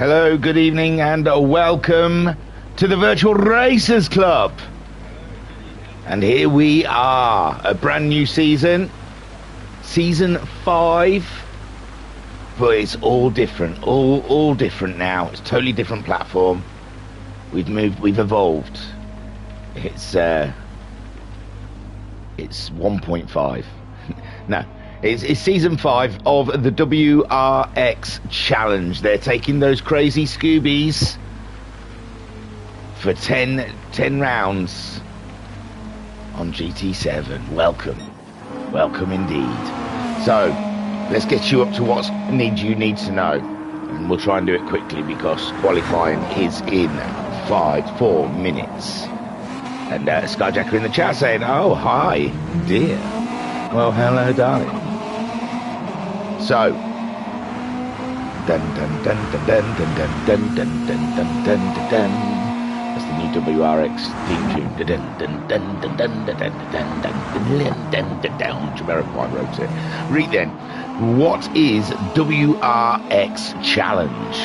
Hello, good evening, and welcome to the Virtual Racers Club. And here we are, a brand new season, season 5, but it's all different, all different now. It's a totally different platform. We've moved, we've evolved. It's 1.5. No. It's season 5 of the Wrx Challenge. They're taking those crazy Scoobies for 10 rounds on GT7. Welcome. Welcome indeed. So, let's get you up to what you need to know. And we'll try and do it quickly because qualifying is in 4 minutes. And Skyjacker in the chat saying, oh, hi, dear. Well, hello, darling. So, dun dun dun dun dun dun dun dun dun dun dun dun dun. That's the new Wrx theme tune. Dun dun dun dun dun dun dun dun dun dun dun dun. Jamiroquai wrote it. Read then. What is Wrx Challenge?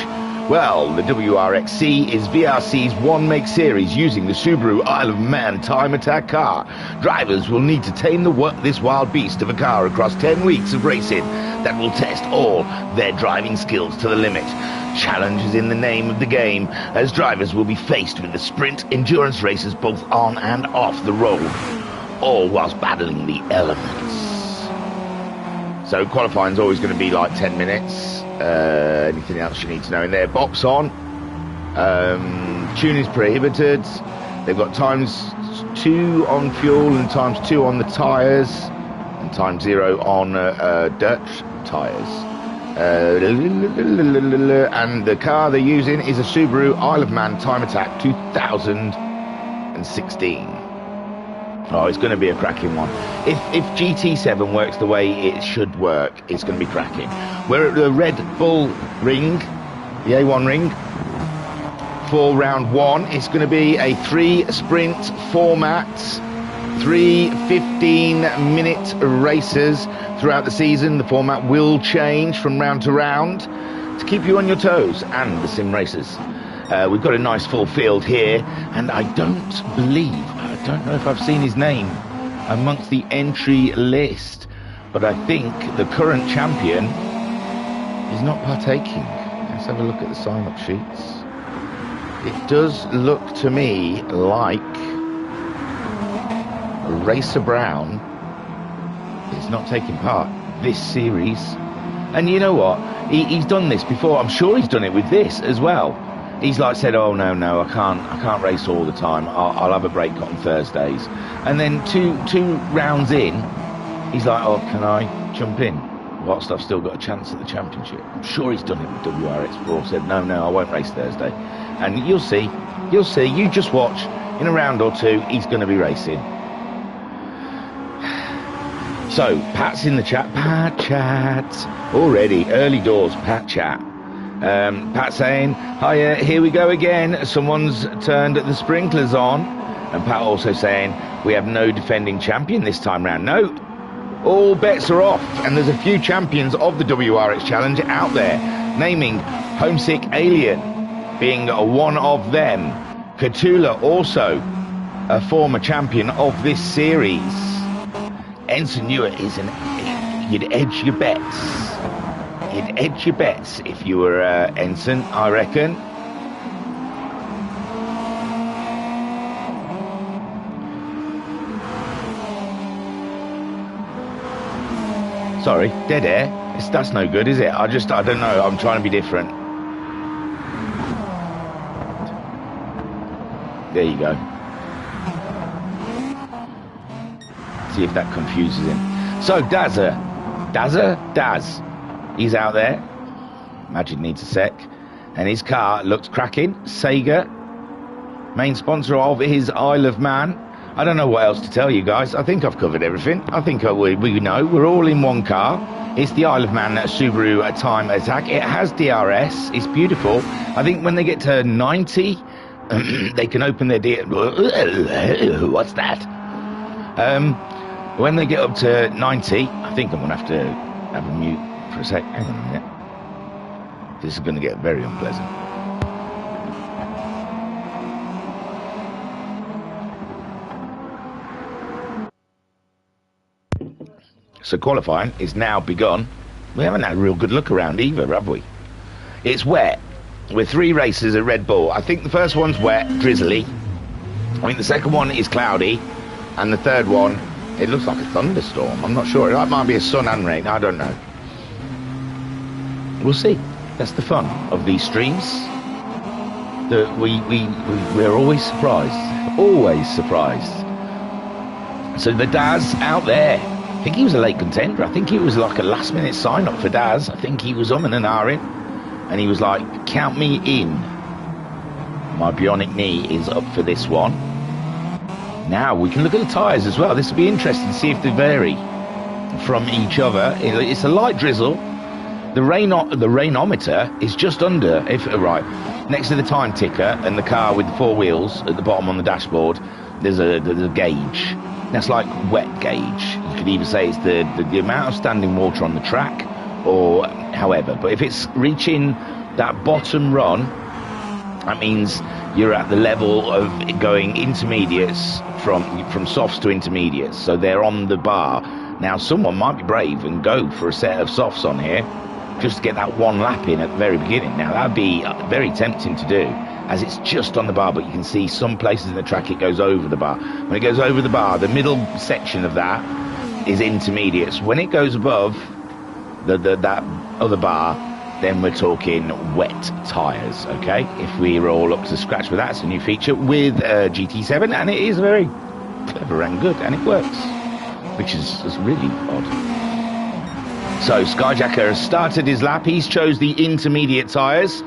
Well, the Wrx C is VRC's one-make series using the Subaru Isle of Man time attack car. Drivers will need to tame this wild beast of a car across 10 weeks of racing that will test all their driving skills to the limit. Challenge is in the name of the game, as drivers will be faced with the sprint endurance races both on and off the road, all whilst battling the elements. So qualifying is always going to be like 10 minutes. Anything else you need to know in there? Bops on. Tune is prohibited. They've got ×2 on fuel and ×2 on the tyres and ×0 on dirt tyres. And the car they're using is a Subaru Isle of Man Time Attack 2016. Oh, it's going to be a cracking one. If GT7 works the way it should work, it's going to be cracking. We're at the Red Bull ring, the A1 ring, for round 1. It's going to be a 3-sprint format, 3 15-minute races throughout the season. The format will change from round to round to keep you on your toes and the sim racers. We've got a nice full field here, and I don't know if I've seen his name amongst the entry list, but I think the current champion is not partaking. Let's have a look at the sign-up sheets. It does look to me like Racer Brown is not taking part this series. And you know what? He's done this before. I'm sure he's done it with this as well. He's like said, oh no, I can't race all the time. I'll have a break on Thursdays. And then two rounds in, he's like, oh, can I jump in whilst I've still got a chance at the championship? I'm sure he's done it with Wrx before. Said, no, I won't race Thursday. And you'll see. You just watch. In a round or 2, he's going to be racing. So, Pat's in the chat. Pat chat. Already, early doors, Pat chat. Pat saying, hiya, here we go again. Someone's turned the sprinklers on. And Pat also saying, we have no defending champion this time round. No, all bets are off. And there's a few champions of the Wrx Challenge out there, naming Homesick Alien being one of them. Katula also a former champion of this series. Ensign Newer is you'd edge your bets. You'd edge your bets if you were Ensign, I reckon. Sorry, dead air. That's no good, is it? I don't know. I'm trying to be different. There you go. See if that confuses him. So, Daz. He's out there. Imagine needs a sec. And his car looks cracking. Sega, main sponsor of his Isle of Man. I don't know what else to tell you guys. I think I've covered everything. I think we know. We're all in one car. It's the Isle of Man Subaru Time Attack. It has DRS. It's beautiful. I think when they get to 90, they can open their what's that? When they get up to 90, I think I'm going to have a mute for a sec. Hang on a minute. This is going to get very unpleasant. So qualifying is now begun. We haven't had a real good look around either, have we? It's wet. With 3 races at Red Bull. I think the first one's wet, drizzly. I think the second one is cloudy. And the third one, it looks like a thunderstorm. I'm not sure. It might be a sun and rain. I don't know. We'll see. That's the fun of these streams. We're always surprised. Always surprised. So the Daz out there. I think he was a late contender. I think it was like a last-minute sign-up for Daz. I think he was umming and ahhing. And he was like, count me in. My bionic knee is up for this one. Now, we can look at the tyres as well. This will be interesting to see if they vary from each other. It's a light drizzle. The rainometer is just under, next to the time ticker and the car with the 4 wheels at the bottom on the dashboard, there's a gauge. That's like wet gauge. You could either say it's the amount of standing water on the track or however. But if it's reaching that bottom run, that means you're at the level of going intermediates from softs to intermediates. So they're on the bar. Now, someone might be brave and go for a set of softs on here just to get that one lap in at the very beginning. Now, that'd be very tempting to do, as it's just on the bar, but you can see some places in the track it goes over the bar. When it goes over the bar, the middle section of that is intermediates. When it goes above that other bar, then we're talking wet tyres, okay? If we're all up to scratch with that, it's a new feature with GT7, and it is very clever and good, and it works, which is really odd. So Skyjacker has started his lap. He's chose the intermediate tyres,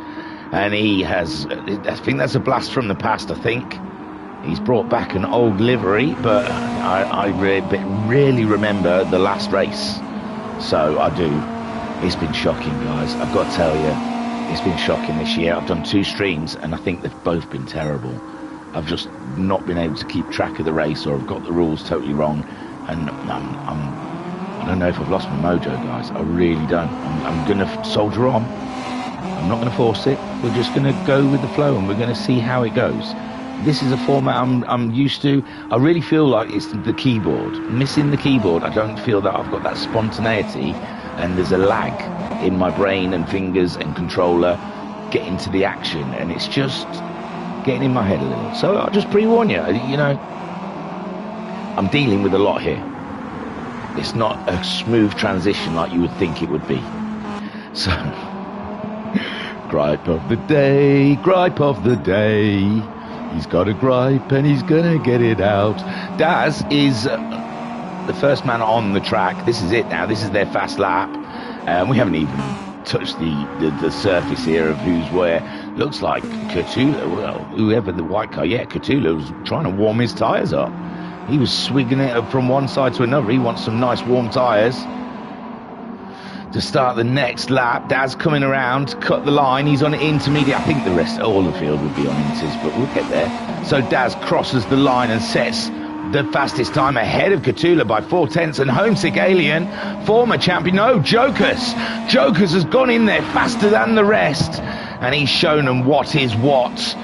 and he has, I think that's a blast from the past, I think. He's brought back an old livery, but I really remember the last race. So I do. It's been shocking, guys. I've got to tell you, it's been shocking this year. I've done 2 streams, and I think they've both been terrible. I've just not been able to keep track of the race, or I've got the rules totally wrong, and I don't know if I've lost my mojo, guys. I really don't. I'm going to soldier on. I'm not going to force it. We're just going to go with the flow, and we're going to see how it goes. This is a format I'm used to. I really feel like it's the keyboard. Missing the keyboard, I don't feel that I've got that spontaneity, and there's a lag in my brain and fingers and controller getting to the action, and it's just getting in my head a little. So I'll just pre-warn you, I'm dealing with a lot here. It's not a smooth transition like you would think it would be. So, gripe of the day, gripe of the day. He's got a gripe and he's gonna get it out. Daz is the first man on the track. This is it now. This is their fast lap. We haven't even touched the surface here of who's where. Looks like Cthulhu, well, whoever the white car, Cthulhu was trying to warm his tyres up. He was swigging it up from one side to another. He wants some nice warm tyres to start the next lap. Daz coming around, cut the line. He's on intermediate. I think the rest, all the field would be on inters, but we'll get there. So Daz crosses the line and sets the fastest time ahead of Cthulhu by 4/10. And Homesick Alien, former champion, no, Jokers has gone in there faster than the rest, and he's shown them what is what.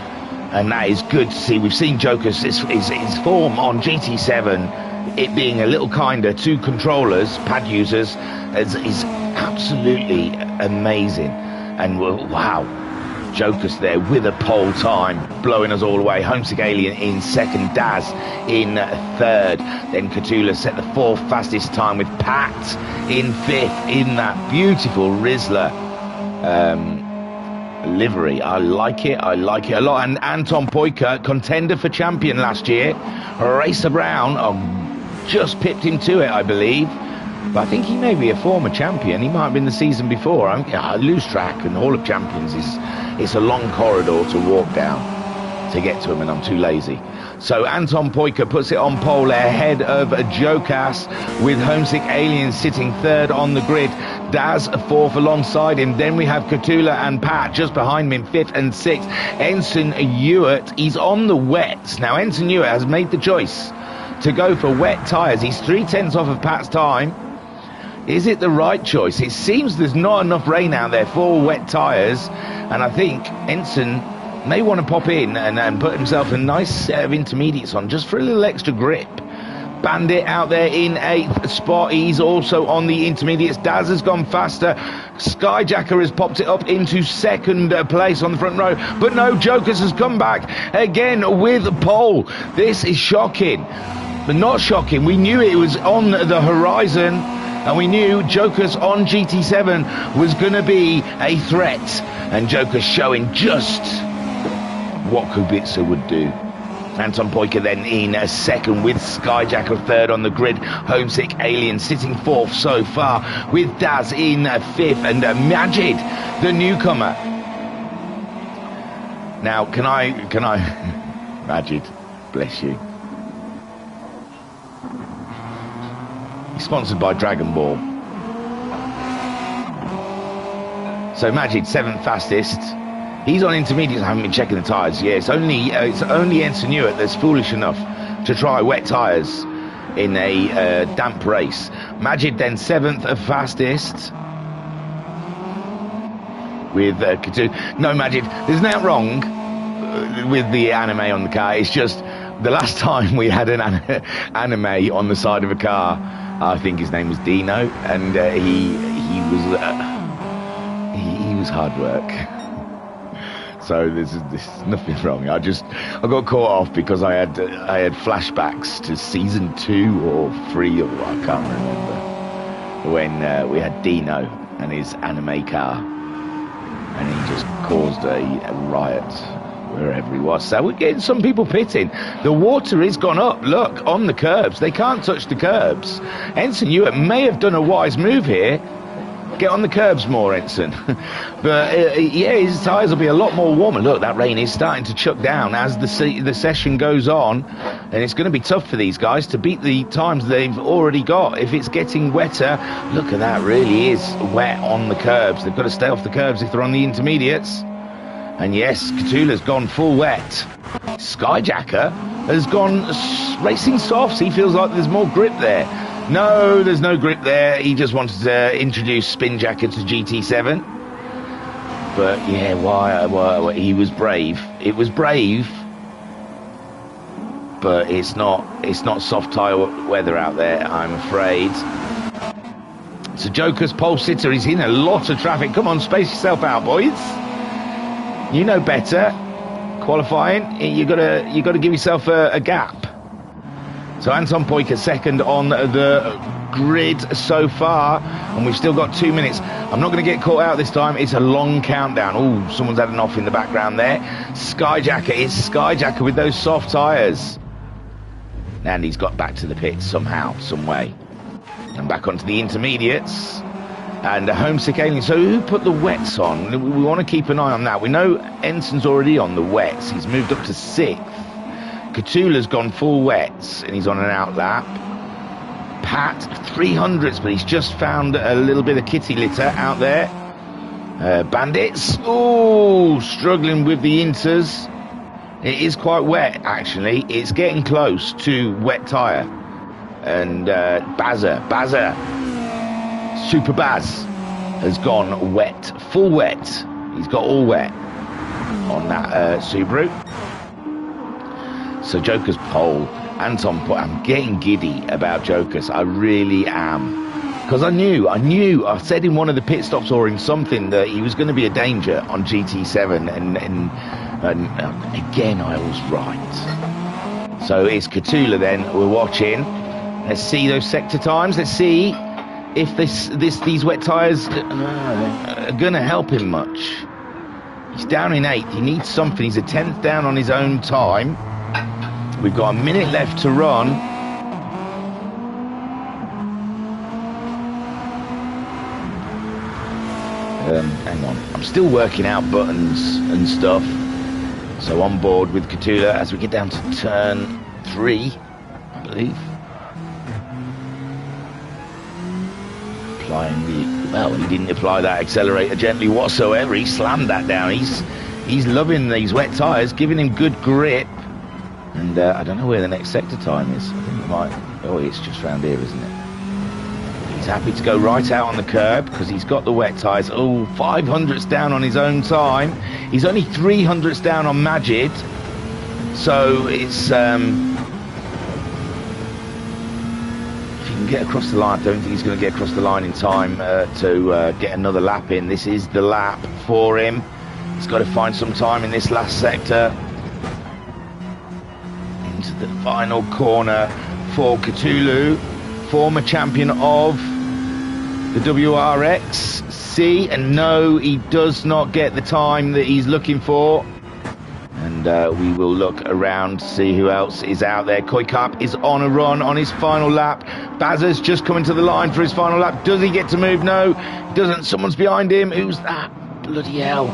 And that is good to see. We've seen Jokers, his form on GT7, it being a little kinder to controllers, pad users, is absolutely amazing. And wow, Jokers there with a pole time, blowing us all away. Homesick Alien in second, Daz in third. Then Cthulhu set the 4th fastest time with Pat in 5th in that beautiful Rizzler livery. I like it a lot. And Anton Poika, contender for champion last year. Racer Brown just pipped him to it, I believe, but I think he may be a former champion. He might have been the season before. I lose track, and Hall of Champions it's a long corridor to walk down to get to him, and I'm too lazy. So Anton Poika puts it on pole ahead of Jokas, with Homesick Alien sitting 3rd on the grid. Daz 4th alongside him. Then we have Cthulhu and Pat just behind him in 5th and 6th. Ensign Ewart, he's on the wets. Now Ensign Ewart has made the choice to go for wet tyres. He's 3/10 off of Pat's time. Is it the right choice? It seems there's not enough rain out there for wet tyres, and I think Ensign may want to pop in and put himself a nice set of intermediates on just for a little extra grip. Bandit out there in 8th spot. He's also on the intermediates. Daz has gone faster. Skyjacker has popped it up into 2nd place on the front row. But no, Jokers has come back again with pole. This is shocking. But not shocking. We knew it was on the horizon. And we knew Jokers on GT7 was going to be a threat. And Jokers showing just what Kubica would do. Anton Poika then in 2nd with Skyjacker 3rd on the grid. Homesick Alien sitting 4th so far with Daz in 5th and Majid, the newcomer. Now, can I, Majid, bless you. He's sponsored by Dragon Ball. So Majid, 7th fastest. He's on intermediates. I haven't been checking the tyres. Yeah, it's only Ensign Hewitt that's foolish enough to try wet tyres in a damp race. Majid then 7th fastest with Katu. No, Majid, there's nothing wrong with the anime on the car. It's just the last time we had an anime on the side of a car, I think his name was Dino, and he was hard work. So there's nothing wrong. I got caught off because I had flashbacks to season 2 or 3 or I can't remember when we had Dino and his anime car, and he just caused a riot wherever he was. So we're getting some people pitting. The water is gone up. Look on the curbs. They can't touch the curbs. Ensign Hewitt may have done a wise move here. Get on the curbs more, Ensign. But yeah, his tyres will be a lot more warmer. Look, that rain is starting to chuck down as the session goes on, and it's going to be tough for these guys to beat the times they've already got. If it's getting wetter, look at that, really is wet on the curbs. They've got to stay off the curbs if they're on the intermediates. And yes, Cthulhu's gone full wet. Skyjacker has gone racing softs. He feels like there's more grip there. No, there's no grip there. He just wanted to introduce Spinjacker to GT7. But yeah, why? He was brave. It was brave, but it's not soft tyre weather out there, I'm afraid. So Joker's pole sitter. He's in a lot of traffic. Come on, space yourself out, boys. You know better. Qualifying, you gotta give yourself a gap. So Anton Poika 2nd on the grid so far, and we've still got 2 minutes. I'm not going to get caught out this time. It's a long countdown. Oh, someone's had an off in the background there. Skyjacker, it's Skyjacker with those soft tyres. And he's got back to the pits somehow, some way. And back onto the intermediates. And a homesick alien. So who put the wets on? We want to keep an eye on that. We know Ensign's already on the wets. He's moved up to 6th. Cthulhu's gone full wets, and he's on an out lap. Pat, 300s, but he's just found a little bit of kitty litter out there. Bandits, oh, struggling with the inters. It is quite wet, actually. It's getting close to wet tyre. And Bazza, Super Baz has gone wet, full wet. He's got all wet on that Subaru. So Joker's pole, Anton, I'm getting giddy about Joker's. I really am. Because I knew, I said in one of the pit stops or in something that he was going to be a danger on GT7, and again I was right. So it's Cthulhu then, we're watching. Let's see those sector times, let's see if these wet tyres are going to help him much. He's down in 8th, he needs something, he's a 10th down on his own time. We've got a minute left to run. Hang on, I'm still working out buttons and stuff. So on board with Cthulhu as we get down to turn 3, I believe. Applying the, well, he didn't apply that accelerator gently whatsoever. He slammed that down. He's loving these wet tyres, giving him good grip. And I don't know where the next sector time is. I think it might... Oh, it's just round here, isn't it? He's happy to go right out on the curb because he's got the wet tyres. Oh, 500ths down on his own time. He's only 300ths down on Majid. So it's... get across the line. I don't think he's going to get across the line in time to get another lap in. This is the lap for him. He's got to find some time in this last sector. Into the final corner for Cthulhu, former champion of the Wrxc, and no, he does not get the time that he's looking for. And we will look around to see who else is out there. Koikap is on a run on his final lap. Bazza's just coming to the line for his final lap. Does he get to move? No, he doesn't. Someone's behind him. Who's that? Bloody hell.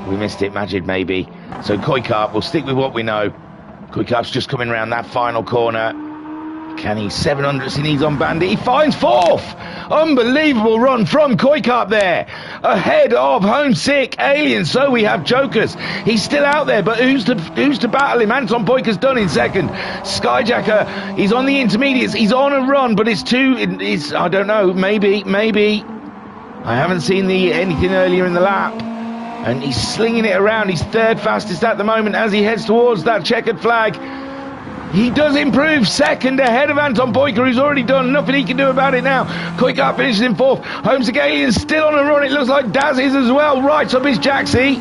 We missed it, Majid, maybe. So Koikap, we'll stick with what we know. Koikap's just coming around that final corner. Can he 700s he needs on Bandit? He finds fourth! Unbelievable run from Koikap there. Ahead of Homesick Alien. So we have Jokers. He's still out there, but who's to battle him? Anton Poika's done in second. Skyjacker, he's on the intermediates. He's on a run, but it's I don't know, maybe. I haven't seen anything earlier in the lap. And he's slinging it around. He's third fastest at the moment as he heads towards that checkered flag. He does improve, second ahead of Anton Poika, who's already done. Nothing he can do about it now. Koikap finishes in fourth. Homesick Alien's still on a run. It looks like Daz is as well. Right up his Jaxie.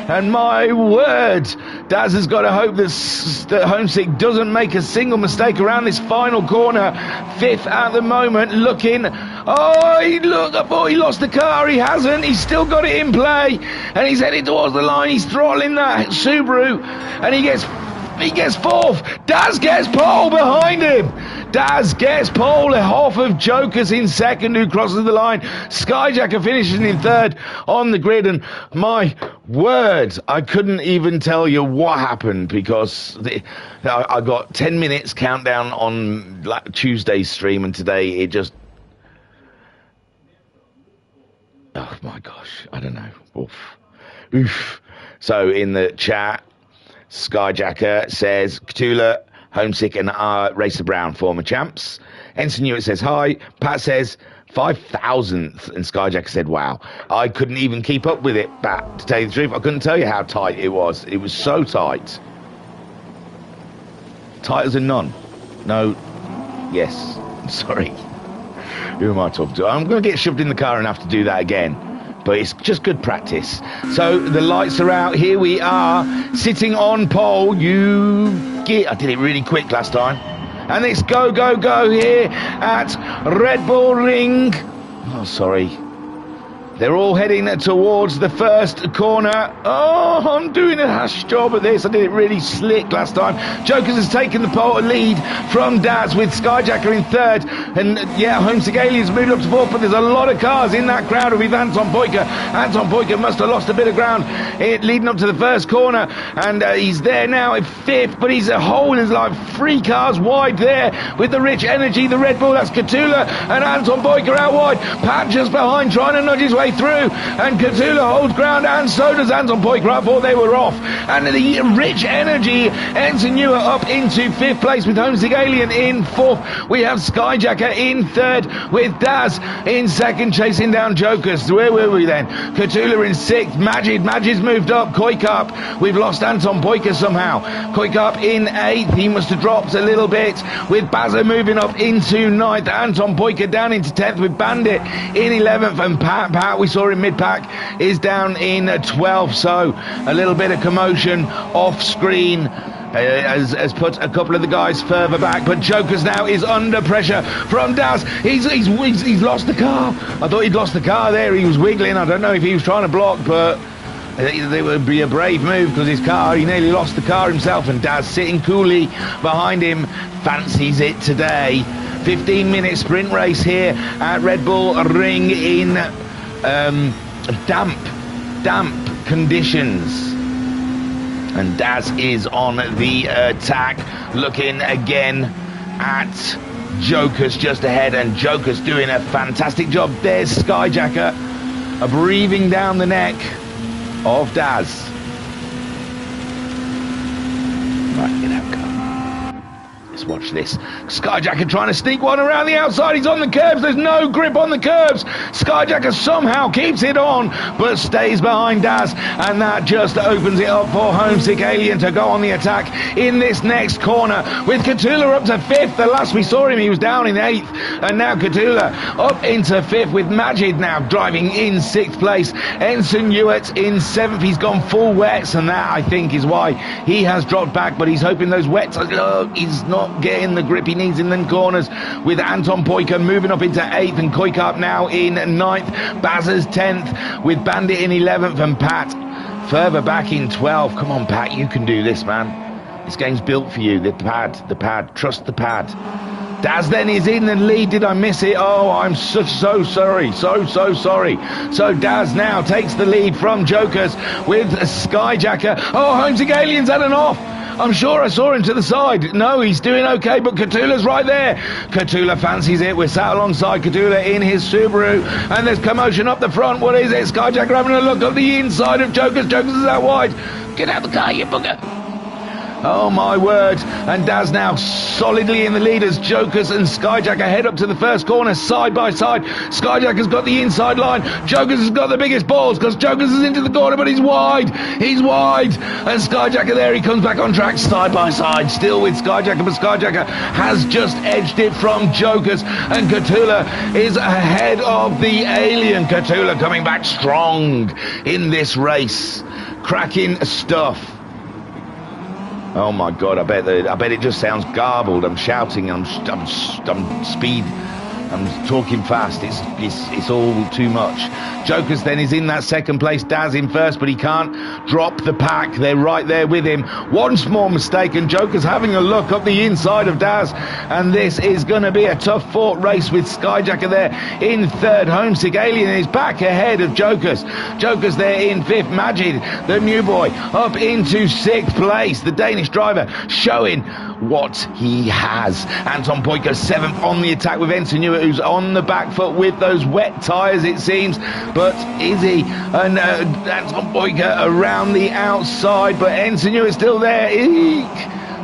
And my word, Daz has got to hope that Homesick doesn't make a single mistake around this final corner. Fifth at the moment, looking. Oh, he lost the car. He hasn't. He's still got it in play. And he's heading towards the line. He's throttling that Subaru. And he gets fourth. Daz gets pole behind him. Daz gets pole, half of Jokers in second, who crosses the line. Skyjacker finishes in third on the grid, and my word, I couldn't even tell you what happened, because I got 10 minutes countdown on Tuesday's stream, and today it just... Oh my gosh, I don't know. Oof. So in the chat, Skyjacker says, Cthulhu, Homesick and Racer Brown, former champs. Ensign Hewitt says hi. Pat says 5,000th, and Skyjacker said wow. I couldn't even keep up with it, Pat, to tell you the truth. I couldn't tell you how tight it was. It was so tight. Tight as a nun. No. Yes. Sorry. Who am I talking to? I'm going to get shoved in the car and have to do that again. But it's just good practice. So the lights are out. Here we are, sitting on pole. I did it really quick last time. And it's go, go, go here at Red Bull Ring. Oh, sorry. They're all heading towards the first corner. Oh, I'm doing a hash job at this. I did it really slick last time. Jokers has taken the pole lead from Daz, with Skyjacker in third. And yeah, Homesick Aliens moved up to fourth, but there's a lot of cars in that crowd with Anton Poika. Anton Poika must have lost a bit of ground leading up to the first corner. And he's there now at fifth, but he's a hole. There's like 3 cars wide there with the Rich Energy, the Red Bull. That's Cthulhu and Anton Poika out wide. Pat just behind, trying to nudge his way through, and Cthulhu holds ground, and so does Anton Poika. I thought they were off, and the Rich Energy Ensign Hewitt up into fifth place with Homesick Alien in fourth. We have Skyjacker in third with Daz in second, chasing down Jokers. Where were we then? Cthulhu in sixth. Majid's moved up. Koikap, we've lost Anton Poika somehow. Koikap in eighth. He must have dropped a little bit, with Bazza moving up into ninth. Anton Poika down into 10th with Bandit in 11th, and Pat, we saw in mid-pack, is down in 12th. So a little bit of commotion off screen has put a couple of the guys further back, but Jokers now is under pressure from Daz. He's lost the car. I thought he'd lost the car there. He was wiggling. I don't know if he was trying to block, but it would be a brave move, because his car, he nearly lost the car himself, and Daz sitting coolly behind him fancies it today. 15-minute sprint race here at Red Bull Ring in damp conditions. And Daz is on the attack, looking again at Jokers just ahead, and Jokers doing a fantastic job. There's Skyjacker breathing down the neck of Daz. Right, get out, car. This watch this. Skyjacker trying to sneak one around the outside. He's on the curbs. There's no grip on the curbs. Skyjacker somehow keeps it on, but stays behind Daz, and that just opens it up for Homesick Alien to go on the attack in this next corner, with Catula up to 5th. The last we saw him, he was down in 8th, and now Catula up into 5th, with Majid now driving in 6th place. Ensign Hewitt in 7th. He's gone full wets, and that, I think, is why he has dropped back, but he's hoping those wets, he's not getting the grip he needs in them corners, with Anton Poika moving up into 8th, and Koikap now in 9th. Bazza's 10th, with Bandit in 11th, and Pat further back in 12th. Come on, Pat, you can do this, man. This game's built for you. The pad, trust the pad. Daz then is in the lead. Did I miss it? Oh, I'm so sorry. So sorry. So Daz now takes the lead from Jokers with Skyjacker. Oh, Homesick Alien's had an off. I'm sure I saw him to the side. No, he's doing okay, but Catula's right there. Catula fancies it. We're sat alongside Catula in his Subaru, and there's commotion up the front. What is it? Skyjacker having a look at the inside of Jokers. Jokers is out wide. Get out of the car, you bugger. Oh my word, and Daz now solidly in the lead as Jokers and Skyjacker head up to the first corner side by side. Skyjacker's got the inside line. Jokers has got the biggest balls because Jokers is into the corner, but he's wide. And Skyjacker there, he comes back on track side by side, still with Skyjacker, but Skyjacker has just edged it from Jokers, and Catula is ahead of the Alien. Catula coming back strong in this race. Cracking stuff. Oh my God! I bet it just sounds garbled. I'm shouting. I'm talking fast. It's all too much. Jokers then is in that second place. Daz in first, but he can't drop the pack. They're right there with him. One small mistake, and Jokers having a look up the inside of Daz. And this is going to be a tough fought race with Skyjacker there in third. Homesick Alien is back ahead of Jokers. Jokers there in fifth. Majid, the new boy, up into sixth place. The Danish driver showing what he has. Anton Poika seventh on the attack with Ensign Hewitt, who's on the back foot with those wet tyres, it seems. But is he? And Anton Poika around the outside, but Ensign Hewitt's still there. Eek.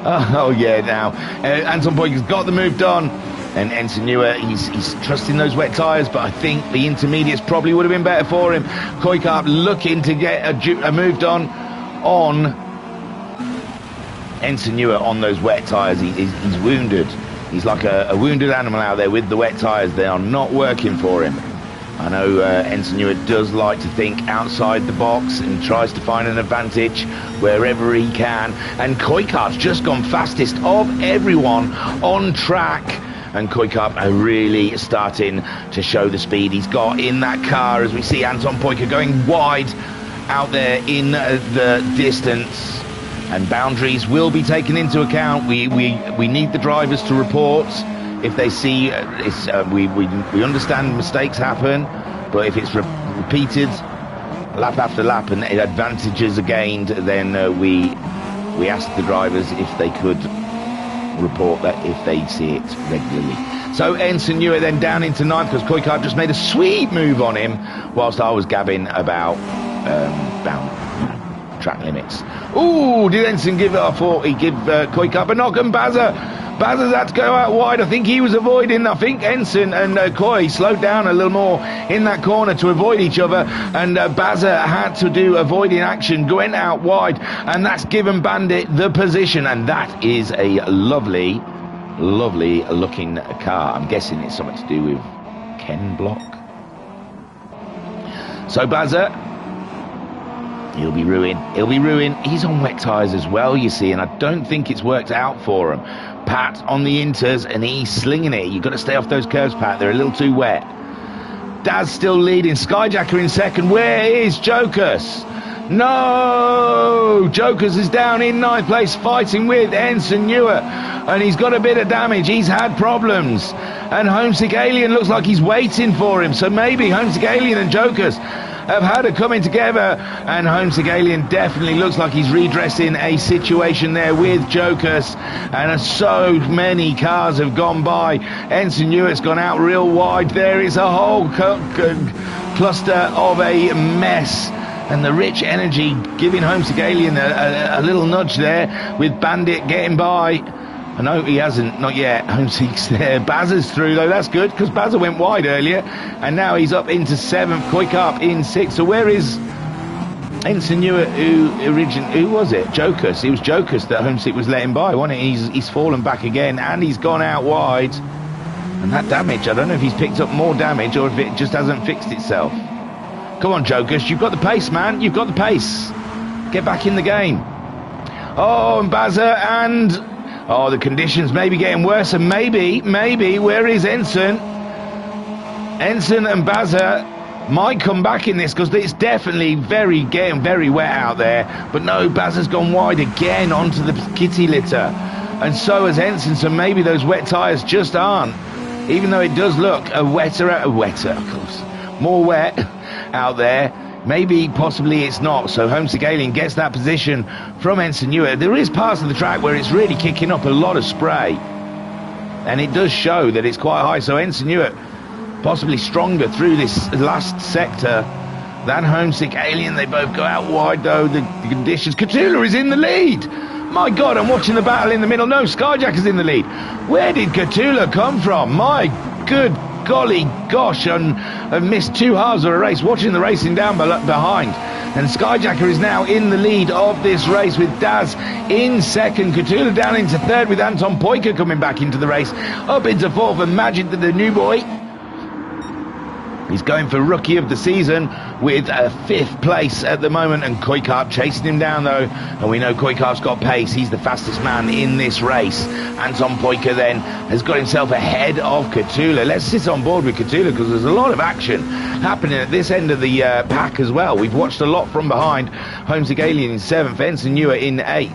Oh yeah, now Anton Poika's got the move done, and Ensign Hewitt, he's trusting those wet tyres, but I think the intermediates probably would have been better for him. Koikap looking to get a move done on Ensign Hewitt on those wet tyres. He's wounded. He's like a wounded animal out there with the wet tyres. They are not working for him. I know Ensign Hewitt does like to think outside the box and tries to find an advantage wherever he can. And Koikap's just gone fastest of everyone on track. And Koikap are really starting to show the speed he's got in that car, as we see Anton Poika going wide out there in the distance. And boundaries will be taken into account. We need the drivers to report if they see we understand mistakes happen, but if it's repeated lap after lap and advantages are gained, then we ask the drivers if they could report that if they see it regularly. So Ensign Hewitt then down into ninth because Koikap just made a sweet move on him whilst I was gabbing about track limits. Ooh, did Ensign give it? I thought he'd give Koikap a knock, and Bazza's had to go out wide. I think he was avoiding. I think Ensign and Koi slowed down a little more in that corner to avoid each other, and Bazza had to do avoiding action, going out wide, and that's given Bandit the position, and that is a lovely looking car. I'm guessing it's something to do with Ken Block. So Bazza, He'll be ruined. He's on wet tyres as well, you see, and I don't think it's worked out for him. Pat on the inters, and he's slinging it. You've got to stay off those curves, Pat. They're a little too wet. Daz still leading. Skyjacker in second. Where is Jokers? No! Jokers is down in ninth place, fighting with Ensign Hewitt, and he's got a bit of damage. He's had problems, and Homesick Alien looks like he's waiting for him. So maybe Homesick Alien and Jokers have had it coming together, and Homesick Alien definitely looks like he's redressing a situation there with Jokers, and so many cars have gone by. Ensign Hewitt's gone out real wide. There is a whole cluster of a mess, and the rich energy giving Homesick Alien a little nudge there, with Bandit getting by. No, he hasn't, not yet. Homesick's there. Bazza's through though, that's good, because Bazza went wide earlier, and now he's up into 7th, Koikap in 6th. So where is Ensign Newer, who was it? Jokus. It was Jokus that Homesick was letting by, wasn't it? He's fallen back again, and he's gone out wide. And that damage, I don't know if he's picked up more damage or if it just hasn't fixed itself. Come on, Jokus, you've got the pace, man. You've got the pace. Get back in the game. Oh, and Bazza, and... oh, the conditions may be getting worse, and maybe, where is Ensign? Ensign and Bazza might come back in this, because it's definitely getting very wet out there. But no, Bazza's gone wide again onto the kitty litter, and so has Ensign. So maybe those wet tyres just aren't, even though it does look wetter, of course, more wet out there. Maybe, possibly it's not. So Homesick Alien gets that position from Ensign Newer. There is parts of the track where it's really kicking up a lot of spray, and it does show that it's quite high. So Ensign Newer possibly stronger through this last sector than Homesick Alien. They both go out wide though. The conditions. Cthulhu is in the lead. My God, I'm watching the battle in the middle. No, Skyjacker's in the lead. Where did Cthulhu come from? My good golly gosh, and I've missed 2 halves of a race watching the racing down behind. And Skyjacker is now in the lead of this race with Daz in 2nd, Cthulhu down into 3rd with Anton Poika coming back into the race, up into 4th, and Majid, the new boy, he's going for Rookie of the Season with a 5th place at the moment, and Koikap chasing him down though, and we know Koikap's got pace. He's the fastest man in this race. Anton Poika then has got himself ahead of Cthulhu. Let's sit on board with Cthulhu, because there's a lot of action happening at this end of the pack as well. We've watched a lot from behind. Homesick Alien in 7th, Ensign Newer in 8th.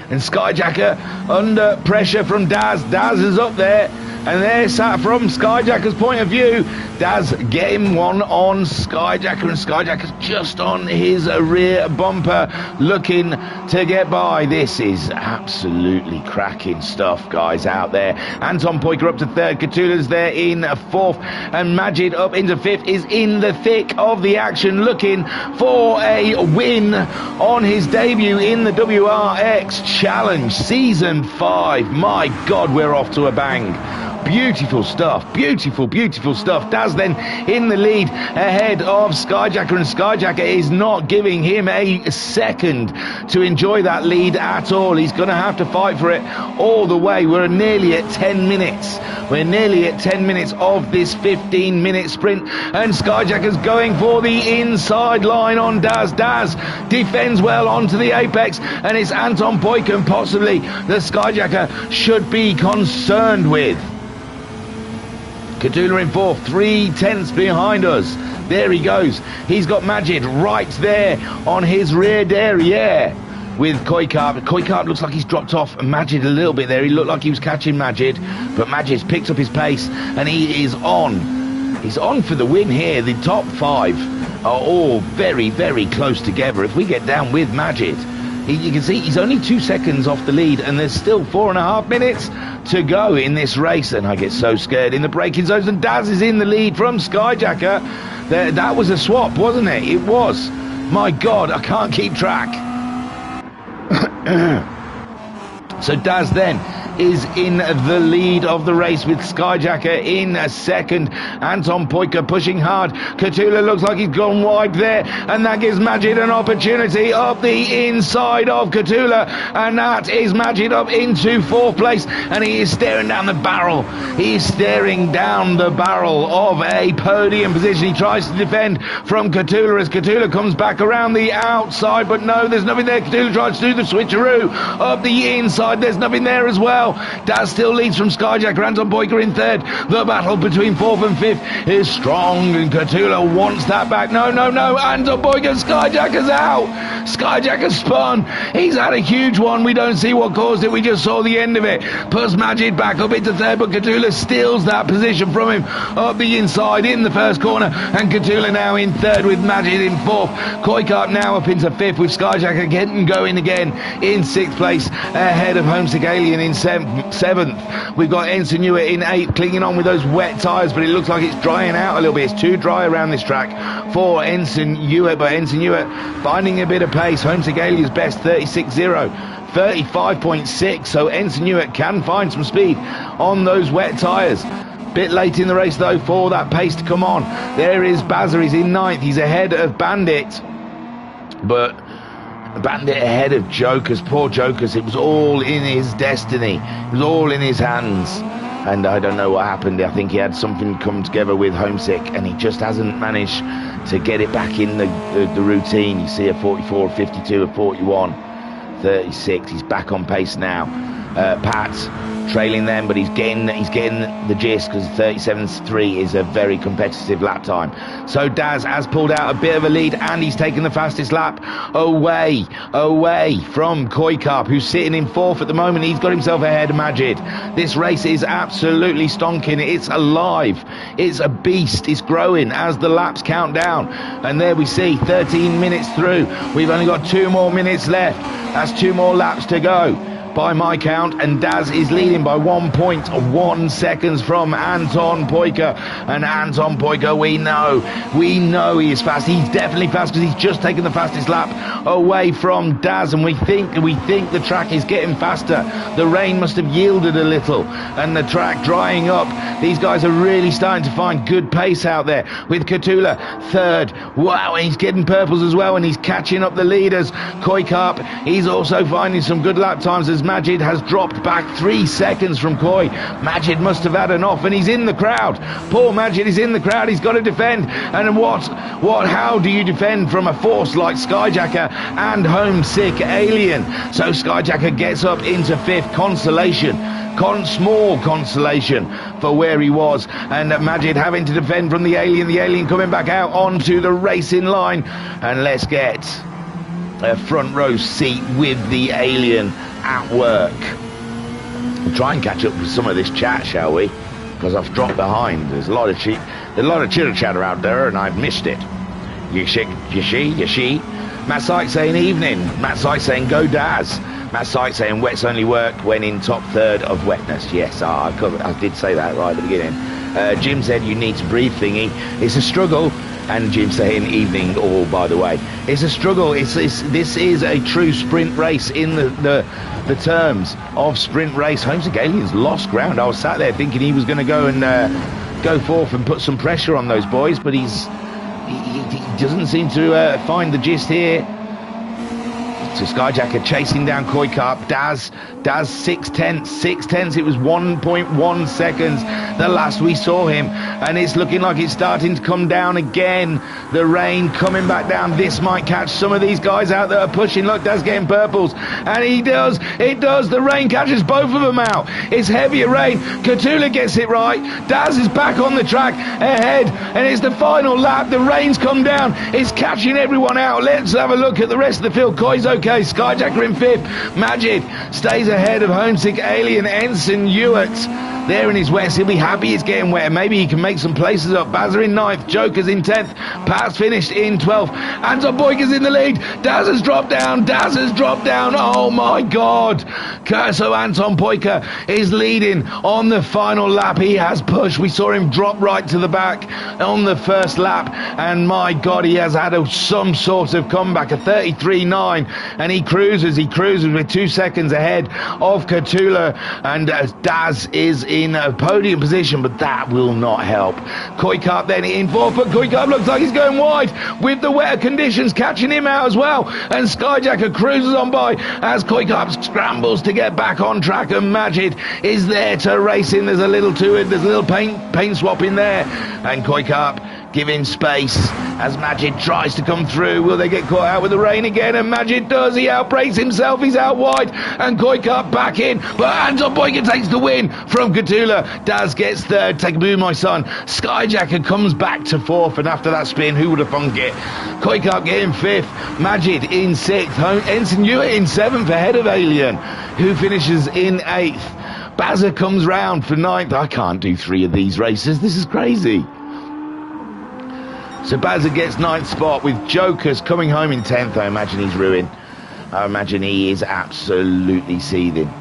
And Skyjacker under pressure from Daz. Daz is up there. And there, sat from Skyjacker's point of view, Daz getting one on Skyjacker, and Skyjacker's just on his rear bumper, looking to get by. This is absolutely cracking stuff, guys, out there. Anton Poika up to 3rd, Cthulhu's there in 4th, and Majid up into 5th is in the thick of the action, looking for a win on his debut in the Wrxc Challenge Season 5. My God, we're off to a bang. Beautiful stuff, beautiful stuff. Daz then in the lead ahead of Skyjacker, and Skyjacker is not giving him a second to enjoy that lead at all. He's going to have to fight for it all the way. We're nearly at 10 minutes. We're nearly at 10 minutes of this 15-minute sprint, and Skyjacker's going for the inside line on Daz. Daz defends well onto the apex, and it's Anton Poika possibly that Skyjacker should be concerned with. Cthulhu in 4th, 3/10 behind us. There he goes. He's got Majid right there on his rear derriere with Koikap. Koikap looks like he's dropped off Majid a little bit there. He looked like he was catching Majid, but Majid's picked up his pace, and he is on. He's on for the win here. The top 5 are all very close together. If we get down with Majid, you can see he's only 2 seconds off the lead, and there's still 4.5 minutes to go in this race. And I get so scared in the braking zones, and Daz is in the lead from Skyjacker. That was a swap, wasn't it? It was. My God, I can't keep track. So Daz then is in the lead of the race with Skyjacker in 2nd. Anton Poika pushing hard. Cthulhu looks like he's gone wide there, and that gives Majid an opportunity up the inside of Cthulhu, and that is Majid up into 4th place, and he is staring down the barrel. He's staring down the barrel of a podium position. He tries to defend from Cthulhu as Cthulhu comes back around the outside, but no, there's nothing there. Cthulhu tries to do the switcheroo up the inside. There's nothing there as well. Daz still leads from Skyjacker. Anton Poika in 3rd. The battle between 4th and 5th is strong, and Cthulhu wants that back. No. Anton Poika, Skyjacker's out. Skyjacker spun. He's had a huge one. We don't see what caused it. We just saw the end of it. Puts Majid back up into 3rd, but Cthulhu steals that position from him up the inside in the 1st corner, and Cthulhu now in 3rd with Majid in 4th. Koikap now up into 5th with Skyjacker getting going again in 6th place ahead of Homesick Alien in 7th. 7th. We've got Ensign Hewitt in 8th, clinging on with those wet tyres, but it looks like it's drying out a little bit. It's too dry around this track for Ensign Hewitt, but Ensign Hewitt finding a bit of pace. Homesick Alien's best 36.0. 35.6, so Ensign Hewitt can find some speed on those wet tyres. Bit late in the race though for that pace to come on. There is Bazza, he's in 9th, he's ahead of Bandit, but Bandit ahead of Jokers. Poor Jokers, it was all in his destiny, it was all in his hands, and I don't know what happened. I think he had something come together with Homesick and he just hasn't managed to get it back in the routine. You see a 44, a 52, a 41, 36. He's back on pace now. Pat trailing them, but he's getting the gist, because 37.3 is a very competitive lap time. So Daz has pulled out a bit of a lead and he's taken the fastest lap away from Koikap, who's sitting in 4th at the moment. He's got himself ahead of Majid. This race is absolutely stonking. It's alive, it's a beast, it's growing as the laps count down. And there we see 13 minutes through. We've only got 2 more minutes left. That's 2 more laps to go by my count, and Daz is leading by 1.1 seconds from Anton Poika. And Anton Poika, we know he is fast. He's definitely fast because he's just taken the fastest lap away from Daz, and we think the track is getting faster. The rain must have yielded a little and the track drying up. These guys are really starting to find good pace out there, with Katula 3rd. Wow, and he's getting purples as well, and he's catching up the leaders. Koikap, he's also finding some good lap times as Majid has dropped back 3 seconds from Koi. Majid must have had enough, and he's in the crowd. Poor Majid is in the crowd. He's got to defend. And how do you defend from a force like Skyjacker and Homesick Alien? So Skyjacker gets up into 5th. Small consolation for where he was, and Majid having to defend from the Alien coming back out onto the racing line. And let's get a front row seat with the Alien at work. We'll try and catch up with some of this chat, shall we? Because I've dropped behind. There's a lot of chitter chatter out there, and I've missed it. You see. Matt Sykes saying evening. Matt Sykes saying go Daz. Matt Sykes saying wets only work when in top 3rd of wetness. Yes, I did say that right at the beginning. Jim said you need to breathe thingy. It's a struggle. And Jim saying evening all, by the way. It's a struggle. This is a true sprint race in the terms of sprint race. Homesick Alien's lost ground. I was sat there thinking he was going to go and go forth and put some pressure on those boys, but he doesn't seem to find the gist here. So Skyjacker chasing down Koikap. Daz 6 tenths. It was 1.1 seconds the last we saw him, and it's looking like it's starting to come down again. The rain coming back down. This might catch some of these guys out that are pushing. Look, Daz getting purples, and he does. It does. The rain catches both of them out. It's heavier rain. Katula gets it right. Daz is back on the track ahead, and it's the final lap. The rain's come down. It's catching everyone out. Let's have a look at the rest of the field. Koi's okay. Skyjacker in 5th. Majid stays ahead of Homesick Alien. Ensign Hewitt there in his wets. He'll be happy it's getting wetter. Maybe he can make some places up. Bazza in 9th. Joker's in 10th. Pat's finished in 12th. Anton Boyka's in the lead. Daz has dropped down. Oh my God. So Anton Boyka is leading on the final lap. He has pushed. We saw him drop right to the back on the first lap, and my God, he has had some sort of comeback. A 33.9, and he cruises with 2 seconds ahead of Katula, and Daz is in a podium position, but that will not help. Koikap then in 4th, but Koikap looks like he's going wide with the wetter conditions catching him out as well, and Skyjacker cruises on by as Koikap scrambles to get back on track, and Majid is there to race in. There's a little paint swap in there, and Koikap giving space as Majid tries to come through. Will they get caught out with the rain again? And Majid does. He outbreaks himself. He's out wide, and Koikap back in, but Anton Boyka takes the win from Katula. Daz gets 3rd. Take a boo, my son. Skyjacker comes back to 4th, and after that spin, who would have thunk it? Koikap getting 5th. Majid in 6th. Ensign Hewitt in 7th ahead of Alien, who finishes in 8th. Bazza comes round for 9th. I can't do 3 of these races. This is crazy. So Bazza gets 9th spot, with Jokers coming home in 10th. I imagine he's ruined. I imagine he is absolutely seething.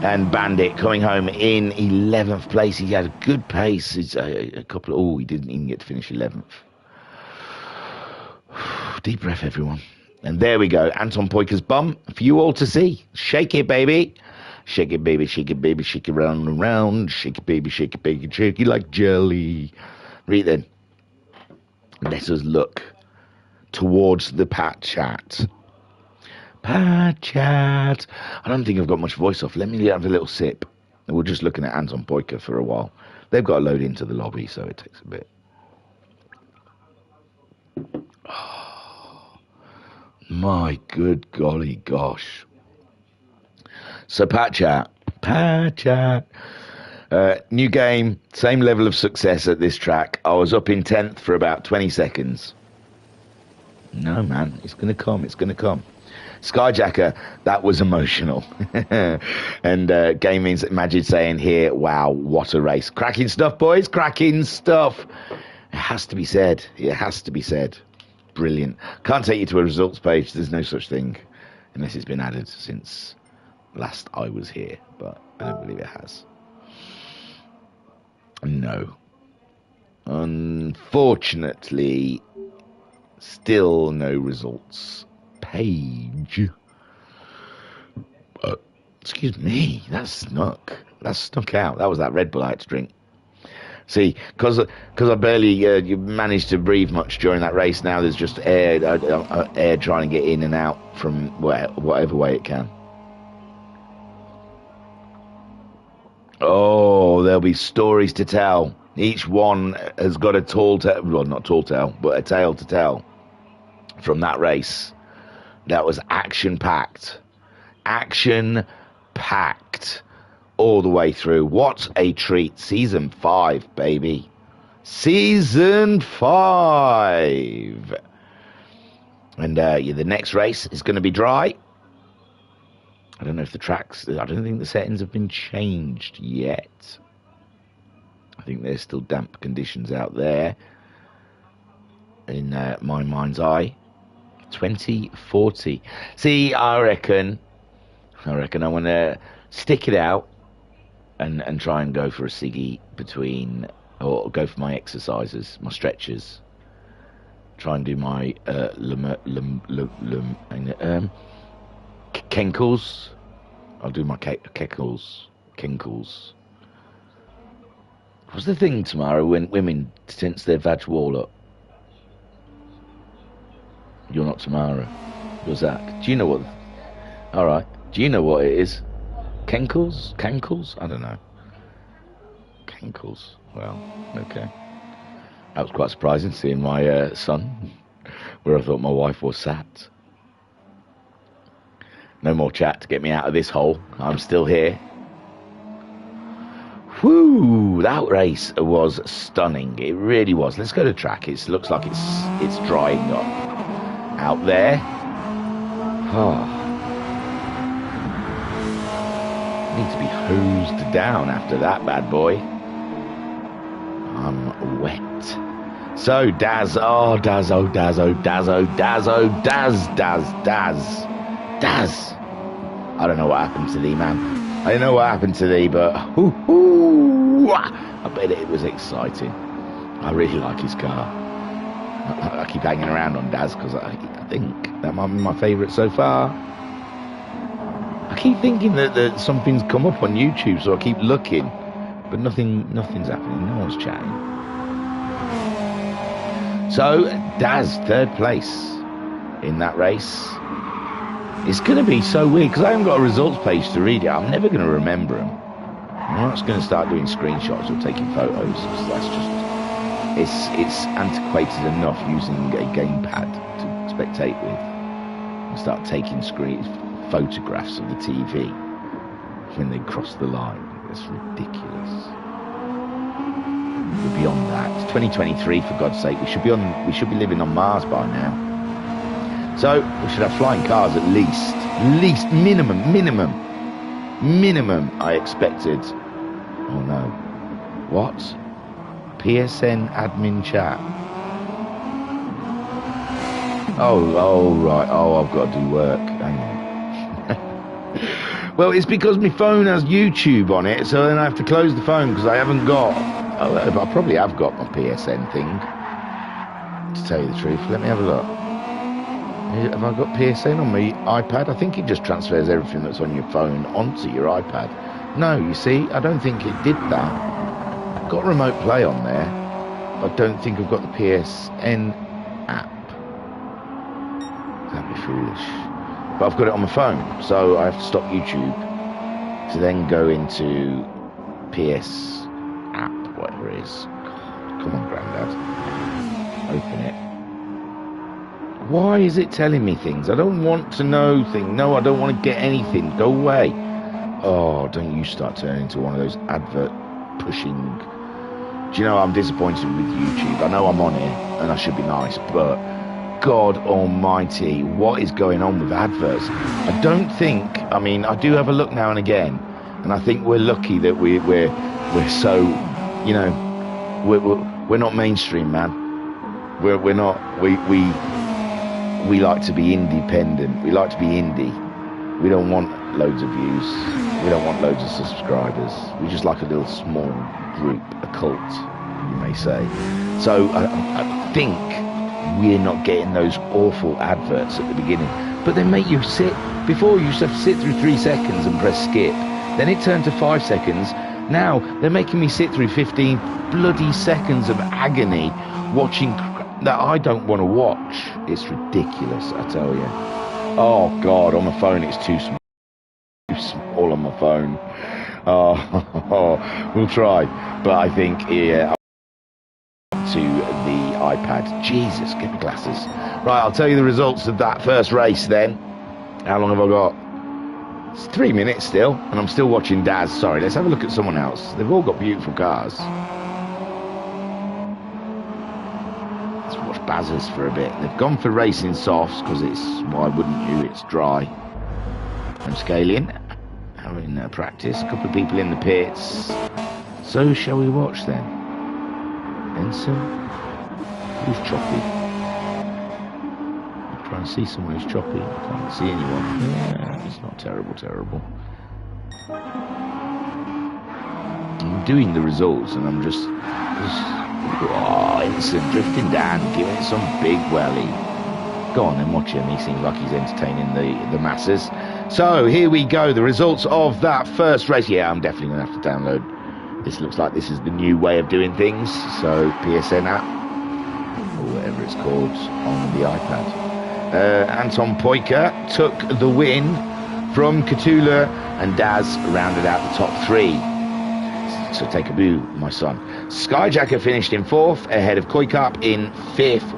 And Bandit coming home in 11th place. He had a good pace. It's a couple of... Oh, he didn't even get to finish 11th. Deep breath, everyone. And there we go. Anton Poika's bum for you all to see. Shake it, baby. Shake it, baby. Shake it, baby. Shake it round and round. Shake it, baby. Shake it, baby. Shake it like jelly. Right then. Let us look towards the Pat Chat. Pat Chat. I don't think I've got much voice off. Let me have a little sip. We're just looking at Anton Poika for a while. They've got to load into the lobby, so it takes a bit. Oh, my good golly gosh. So Pat Chat. New game, same level of success at this track. I was up in 10th for about 20 seconds. No, man, it's going to come. Skyjacker, that was emotional. And Gaming's Majid saying here, wow, what a race. Cracking stuff, boys, cracking stuff. It has to be said. Brilliant. Can't take you to a results page. There's no such thing unless it's been added since last I was here, but I don't believe it has. No. Unfortunately, still no results page. Excuse me, that snuck out. That was that Red Bull I had to drink. See, because I barely you managed to breathe much during that race. Now there's just air trying to get in and out from whatever way it can. Oh, there'll be stories to tell. Each one has got a tall tale, well, not tall tale, but a tale to tell from that race. That was action-packed. Action-packed all the way through. What a treat. Season 5, baby. Season 5. And the next race is going to be dry. I don't know if I don't think the settings have been changed yet. I think there's still damp conditions out there in my mind's eye. 2040. See, I reckon I want to stick it out and try and go for a ciggy or go for my exercises, my stretches. Try and do my Kenkles. I'll do my Kenkles. What's the thing tomorrow when women tense their vag wall up? You're not tomorrow. You're Zach. Do you know what? All right. Do you know what it is? Kenkles? I don't know. Kenkles. Well, okay. That was quite surprising seeing my son, where I thought my wife was sat. No more chat to get me out of this hole. I'm still here. Whoo! That race was stunning. It really was. Let's go to track. It looks like it's drying up out there. Oh. Need to be hosed down after that bad boy. I'm wet. So Daz. Oh, Daz. Oh, Daz. Oh, Daz. Oh, Daz. Oh, Daz. Daz. I don't know what happened to thee, man. I don't know what happened to thee, but I bet it was exciting. I really like his car. I keep hanging around on Daz because I think that might be my favourite so far. I keep thinking that something's come up on YouTube, so I keep looking, but nothing's happening. No one's chatting. So Daz, 3rd place in that race. It's going to be so weird because I haven't got a results page to read it. I'm never going to remember them. I'm not going to start doing screenshots or taking photos. That's just it's antiquated enough using a gamepad to spectate with. And start taking photographs of the TV when they cross the line. That's ridiculous. We're beyond that. It's 2023, for God's sake. We should be living on Mars by now. So we should have flying cars at least minimum. I expected. Oh no, what? PSN admin chat. Oh right. Oh, I've got to do work. Hang on. Well, it's because my phone has YouTube on it, so then I have to close the phone because I haven't got... Oh, I probably have got my PSN thing, to tell you the truth. Let me have a look. Have I got PSN on my iPad? I think it just transfers everything that's on your phone onto your iPad. No, you see, I don't think it did that. I've got Remote Play on there. I don't think I've got the PSN app. That'd be foolish. But I've got it on my phone, so I have to stop YouTube to then go into PS app, whatever it is. God, come on, Grandad. Open it. Why is it telling me things? I don't want to know things. No, I don't want to get anything. Go away. Oh, don't you start turning into one of those advert pushing... Do you know, I'm disappointed with YouTube. I know I'm on it, and I should be nice, but... God almighty, what is going on with adverts? I don't think, I mean, I do have a look now and again, and I think we're lucky that we're so, you know, we're not mainstream, man. We're not, we like to be independent. We like to be indie. We don't want loads of views. We don't want loads of subscribers. We just like a little small group, a cult, you may say. So I think we're not getting those awful adverts at the beginning, but they make you sit. Before you used to have to sit through 3 seconds and press skip, then it turned to 5 seconds. Now they're making me sit through 15 bloody seconds of agony watching that I don't want to watch. It's ridiculous, I tell you. Oh God, on my phone it's too small on my phone. Oh, we'll try, but I think, yeah, to the iPad. Jesus, get my glasses. Right, I'll tell you the results of that first race then. How long have I got? It's 3 minutes still, and I'm still watching Daz. Sorry, let's have a look at someone else. They've all got beautiful cars. Let's watch Baz's for a bit. They've gone for racing softs because it's, why wouldn't you? It's dry. I'm scaling, having practice. A couple of people in the pits. So shall we watch then? Ensign? Who's choppy? I'm trying to see someone who's choppy. I can't see anyone. Yeah, it's not terrible. I'm doing the results and I'm just oh, Ensign drifting down, giving it some big welly. Go on then, watch him. He seems like he's entertaining the masses. So here we go, the results of that first race. Yeah, I'm definitely going to have to download. This looks like this is the new way of doing things. So PSN app, or whatever it's called, on the iPad. Anton Poika took the win from Katula, and Daz rounded out the top 3. So take a boo, my son. Skyjacker finished in 4th, ahead of Koikap in 5th,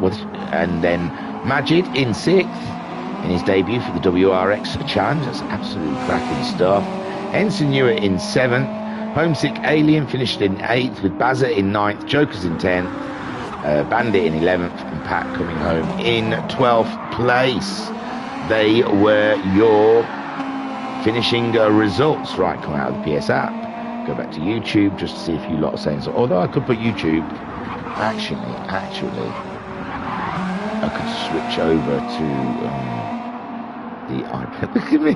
and then Majid in 6th in his debut for the Wrx Challenge. That's absolutely cracking stuff. Ensign Newer in 7th. Homesick Alien finished in 8th, with Bazza in 9th, Jokers in 10th, Bandit in 11th, and Pat coming home in 12th place. They were your finishing results. Right, come out of the PS app, go back to YouTube just to see if you lot are saying so. Although I could put YouTube, actually, I could switch over to the iPad. Look at me.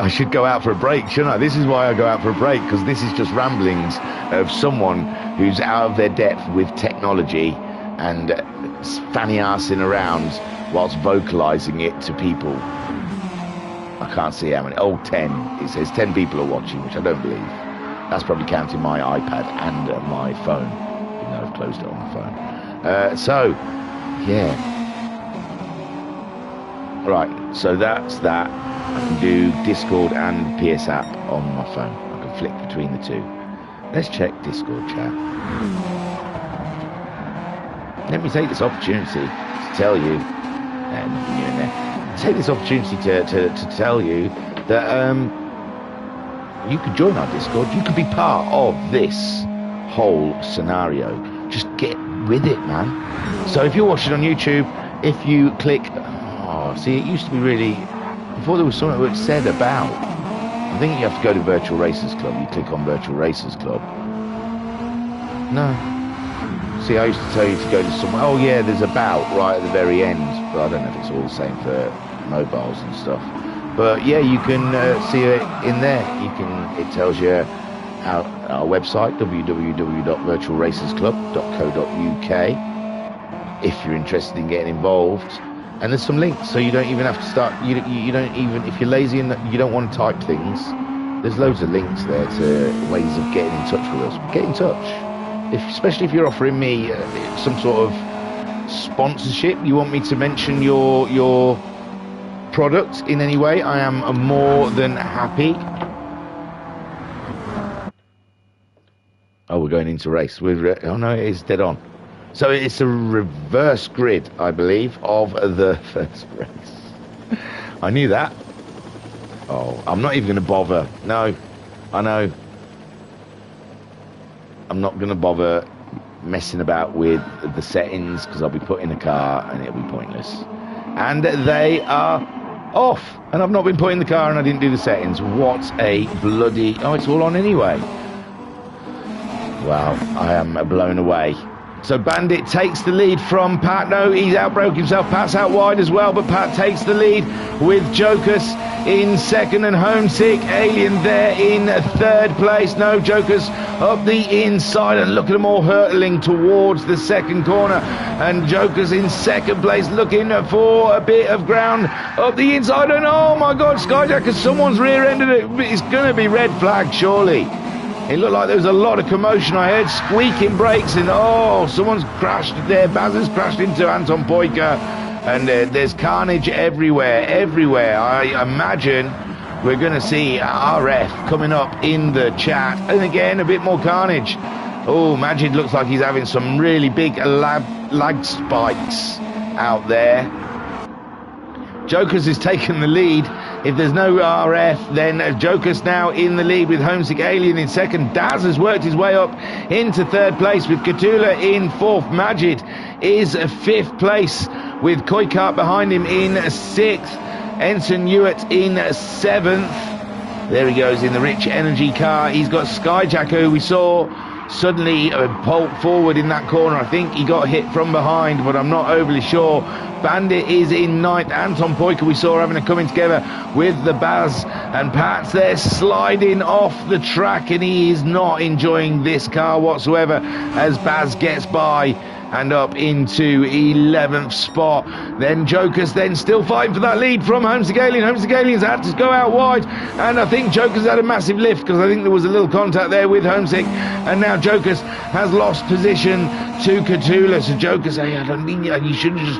I should go out for a break, shouldn't I? This is why I go out for a break, because this is just ramblings of someone who's out of their depth with technology and fanny arsing around whilst vocalising it to people. I can't see how many. Oh, 10. It says 10 people are watching, which I don't believe. That's probably counting my iPad and my phone, even though I've closed it on my phone. So, yeah. Right, so that's that. I can do Discord and PS app on my phone. I can flick between the two. Let's check Discord chat. Let me take this opportunity to tell you, take this opportunity to tell you that you could join our Discord. You could be part of this whole scenario. Just get with it, man. So if you're watching on YouTube, if you click... Oh, see, it used to be really... Before there was something that said about... I think you have to go to Virtual Racers Club. You click on Virtual Racers Club. No. See, I used to tell you to go to somewhere... Oh, yeah, there's about right at the very end. But I don't know if it's all the same for mobiles and stuff. But yeah, you can see it in there. It tells you our website, www.virtualracersclub.co.uk, if you're interested in getting involved. And there's some links, so you don't even have to start. You don't even, if you're lazy and you don't want to type things, there's loads of links there to ways of getting in touch with us. Get in touch, especially if you're offering me some sort of sponsorship. You want me to mention your product in any way? I am more than happy. Oh, we're going into race. Oh no, it is dead on. So it's a reverse grid, I believe, of the first race. I knew that. Oh, I'm not even going to bother. No, I know. I'm not going to bother messing about with the settings because I'll be put in a car and it'll be pointless. And they are off. And I've not been put in the car and I didn't do the settings. What a bloody... Oh, it's all on anyway. Wow, I am blown away. So Bandit takes the lead from Pat. No, he's outbroke himself. Pat's out wide as well, but Pat takes the lead with Jokers in second and Homesick Alien there in third place. No, Jokers up the inside, and look at them all hurtling towards the second corner. And Jokers in second place looking for a bit of ground up the inside. And oh my God, Skyjacker, someone's rear-ended it. It's going to be red flag, surely. It looked like there was a lot of commotion. I heard squeaking brakes and oh, someone's crashed there. Baz has crashed into Anton Poika, and there's carnage everywhere. I imagine we're going to see RF coming up in the chat, and again a bit more carnage. Oh, Majid looks like he's having some really big lag spikes out there. Jokers has taken the lead. If there's no RF, then Jokers now in the lead with Homesick Alien in second. Daz has worked his way up into third place with Cthulhu in fourth. Majid is fifth place with Koikart behind him in sixth. Ensign Hewitt in seventh. There he goes in the Rich Energy car. He's got Skyjacker, who we saw suddenly bolt forward in that corner. I think he got hit from behind, but I'm not overly sure. Bandit is in ninth. Anton Poika we saw having a coming together with the Baz, and Pat's there sliding off the track, and he is not enjoying this car whatsoever as Baz gets by and up into 11th spot. Then Jokers then still fighting for that lead from Homesick Alien. Homesick Alien's had to go out wide, and I think Jokers had a massive lift because I think there was a little contact there with Homesick, and now Jokers has lost position to Cthulhu. So Jokers, hey, I don't mean you should have just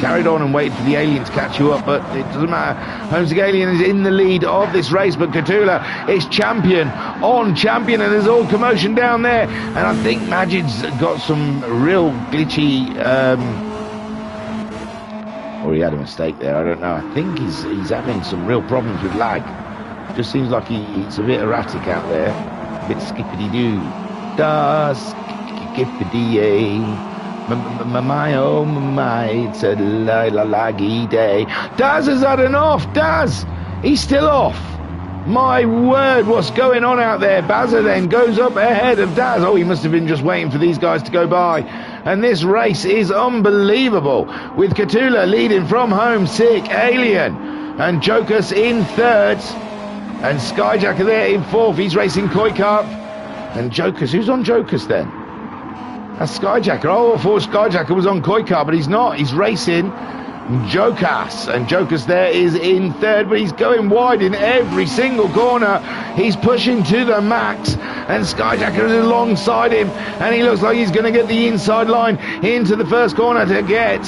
carried on and waited for the Alien to catch you up, but it doesn't matter. Homesick Alien is in the lead of this race, but Cthulhu is champion on champion, and there's all commotion down there, and I think Majid's got some real glitchy or he had a mistake there, I don't know. I think he's having some real problems with lag. Just seems like he's a bit erratic out there, a bit skippity-doo. Skippity-yay. My oh my, it's a laggy day. Daz has had an off. Daz, he's still off. My word, what's going on out there? Bazza then goes up ahead of Daz. Oh, he must have been just waiting for these guys to go by. And this race is unbelievable, with Cthulhu leading from Homesick Alien, and Jokers in third, and Skyjacker there in fourth. He's racing Koikart, and Jokers. Who's on Jokers then? That's Skyjacker. Oh, I thought Skyjacker was on Koikart, but he's not. He's racing Jokas, and Jokas there is in third, but he's going wide in every single corner. He's pushing to the max, and Skyjacker is alongside him, and he looks like he's going to get the inside line into the first corner to get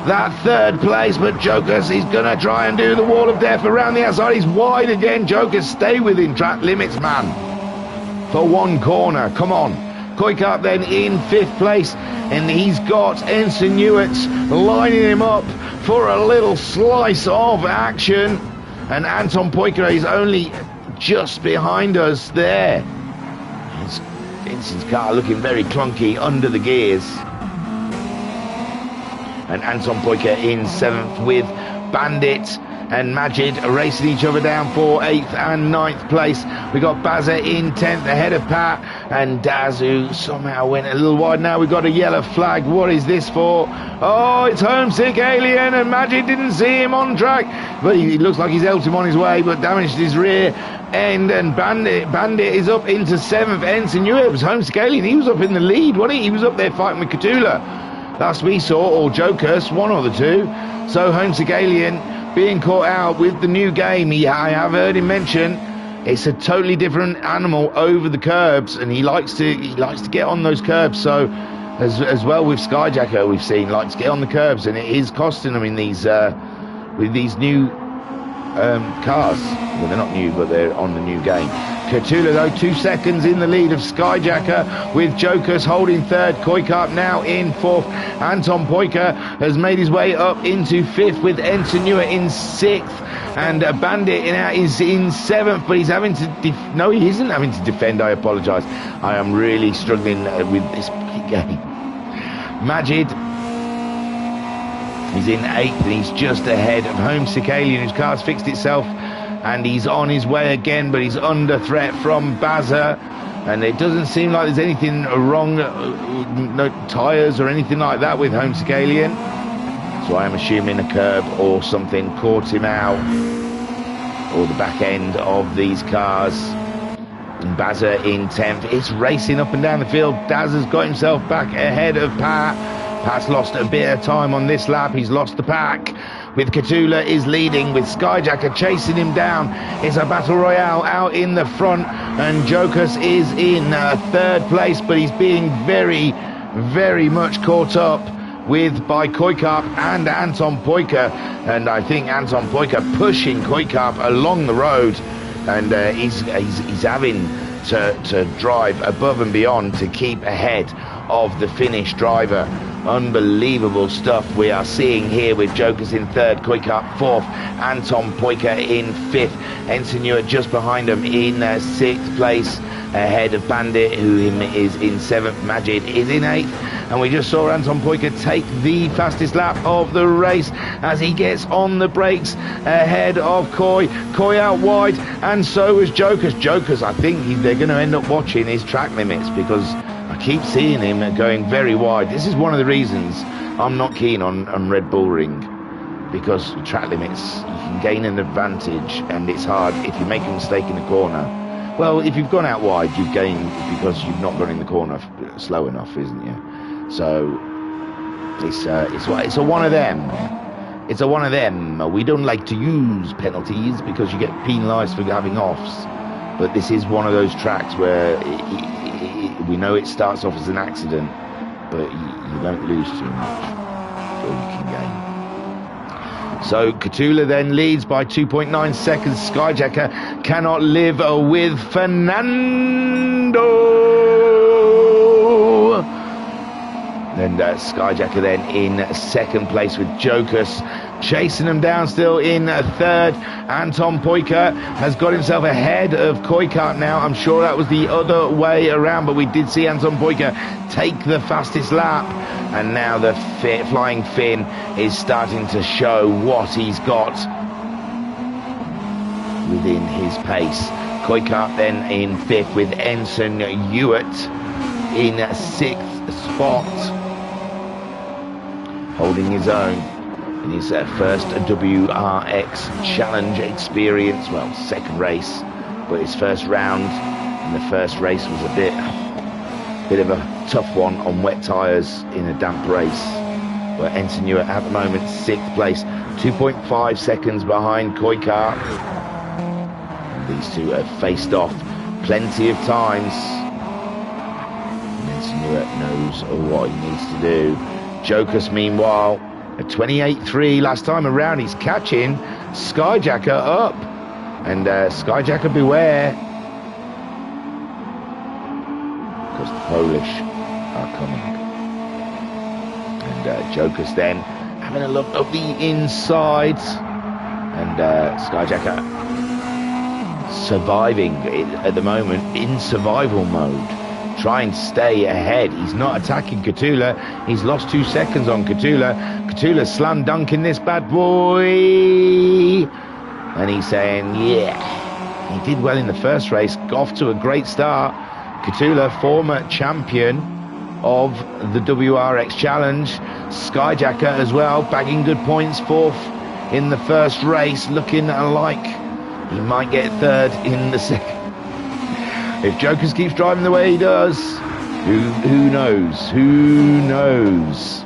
that third place, but Jokas is going to try and do the wall of death around the outside. He's wide again. Jokas, stay within track limits, man, for one corner. Come on. Koikart then in fifth place, and he's got Ensign Hewitt lining him up for a little slice of action, and Anton Poika is only just behind us there. Ensign's car looking very clunky under the gears, and Anton Poika in seventh with Bandit and Majid racing each other down for 8th and 9th place. We got Bazza in 10th ahead of Pat, and Daz, who somehow went a little wide. Now we've got a yellow flag. What is this for? Oh, it's Homesick Alien, and Majid didn't see him on track, but he looks like he's helped him on his way, but damaged his rear end. And Bandit is up into 7th. Ensign knew it was Homesick Alien. He was up in the lead, wasn't he? He was up there fighting with Cthulhu last we saw, or Jokers, one or the two. So Homesick Alien being caught out with the new game. I have heard him mention it's a totally different animal over the curbs, and he likes to get on those curbs. So as well with Skyjacker, we've seen likes to get on the curbs, and it is costing them in these with these new cars. Well, they're not new, but they're on the new game. Cthulhu, though, 2 seconds in the lead of Skyjacker, with Jokers holding 3rd. Koikart now in 4th. Anton Poika has made his way up into 5th, with Ensenua in 6th. And Bandit is in 7th, but he's having to... No, he isn't having to defend, I apologise. I am really struggling with this game. Majid, he's in 8th, and he's just ahead of Homesick Alien, whose car's fixed itself, and he's on his way again, but he's under threat from Bazza, and it doesn't seem like there's anything wrong, no tyres or anything like that with Homesick Alien, so I'm assuming a curb or something caught him out, or the back end of these cars. And Bazza in 10th. It's racing up and down the field. Daz has got himself back ahead of Pat. Pat's lost a bit of time on this lap. He's lost the pack. With Cthulhu is leading, with Skyjacker chasing him down. It's a battle royale out in the front, and Jokers is in 3rd place, but he's being very, very much caught up by Koikarp and Anton Poika, and I think Anton Poika pushing Koikarp along the road, and he's having to drive above and beyond to keep ahead of the Finnish driver. Unbelievable stuff we are seeing here, with Jokers in 3rd, Koikarp 4th, Anton Poika in 5th, Ensenua just behind him in 6th place, ahead of Bandit, who is in 7th. Majid is in 8th, and we just saw Anton Poika take the fastest lap of the race as he gets on the brakes ahead of Koi out wide, and so was Jokers. Jokers, I think they're going to end up watching his track limits, because I keep seeing him going very wide. This is one of the reasons I'm not keen on Red Bull Ring, because track limits, you can gain an advantage, and it's hard if you make a mistake in the corner. Well, if you've gone out wide, you've gained because you've not gone in the corner slow enough, isn't you? So it's a one of them. It's a one of them. We don't like to use penalties because you get penalised for having offs, but this is one of those tracks where we know it starts off as an accident, but you don't lose too much, so you can gain. So Cthulhu then leads by 2.9 seconds. Skyjacker cannot live with Fernando. And Skyjacker then in 2nd place, with Jokers chasing them down still in 3rd. Anton Poika has got himself ahead of Koikart now. I'm sure that was the other way around, but we did see Anton Poika take the fastest lap, and now the Flying Finn is starting to show what he's got within his pace. Koikart then in 5th, with Ensign Hewitt in 6th spot, holding his own in his first WRX Challenge experience. Well, 2nd race, but his first round in the first race was a bit of a tough one on wet tyres in a damp race. But Ensign Hewitt at the moment 6th place, 2.5 seconds behind Koikart. These two have faced off plenty of times. Ensign Hewitt knows what he needs to do. Jokers, meanwhile, a 28.3 last time around. He's catching Skyjacker up, and Skyjacker beware, because the Polish are coming. And Jokers then having a look up the inside, and Skyjacker surviving at the moment in survival mode. trying to stay ahead. He's not attacking Catula. He's lost 2 seconds on Catula. Catula slam dunking this bad boy. And he's saying, yeah, he did well in the first race. Off to a great start. Catula, former champion of the WRX Challenge. Skyjacker as well, bagging good points, 4th in the first race, looking like he might get 3rd in the second. If Jokers keeps driving the way he does, who knows? Who knows?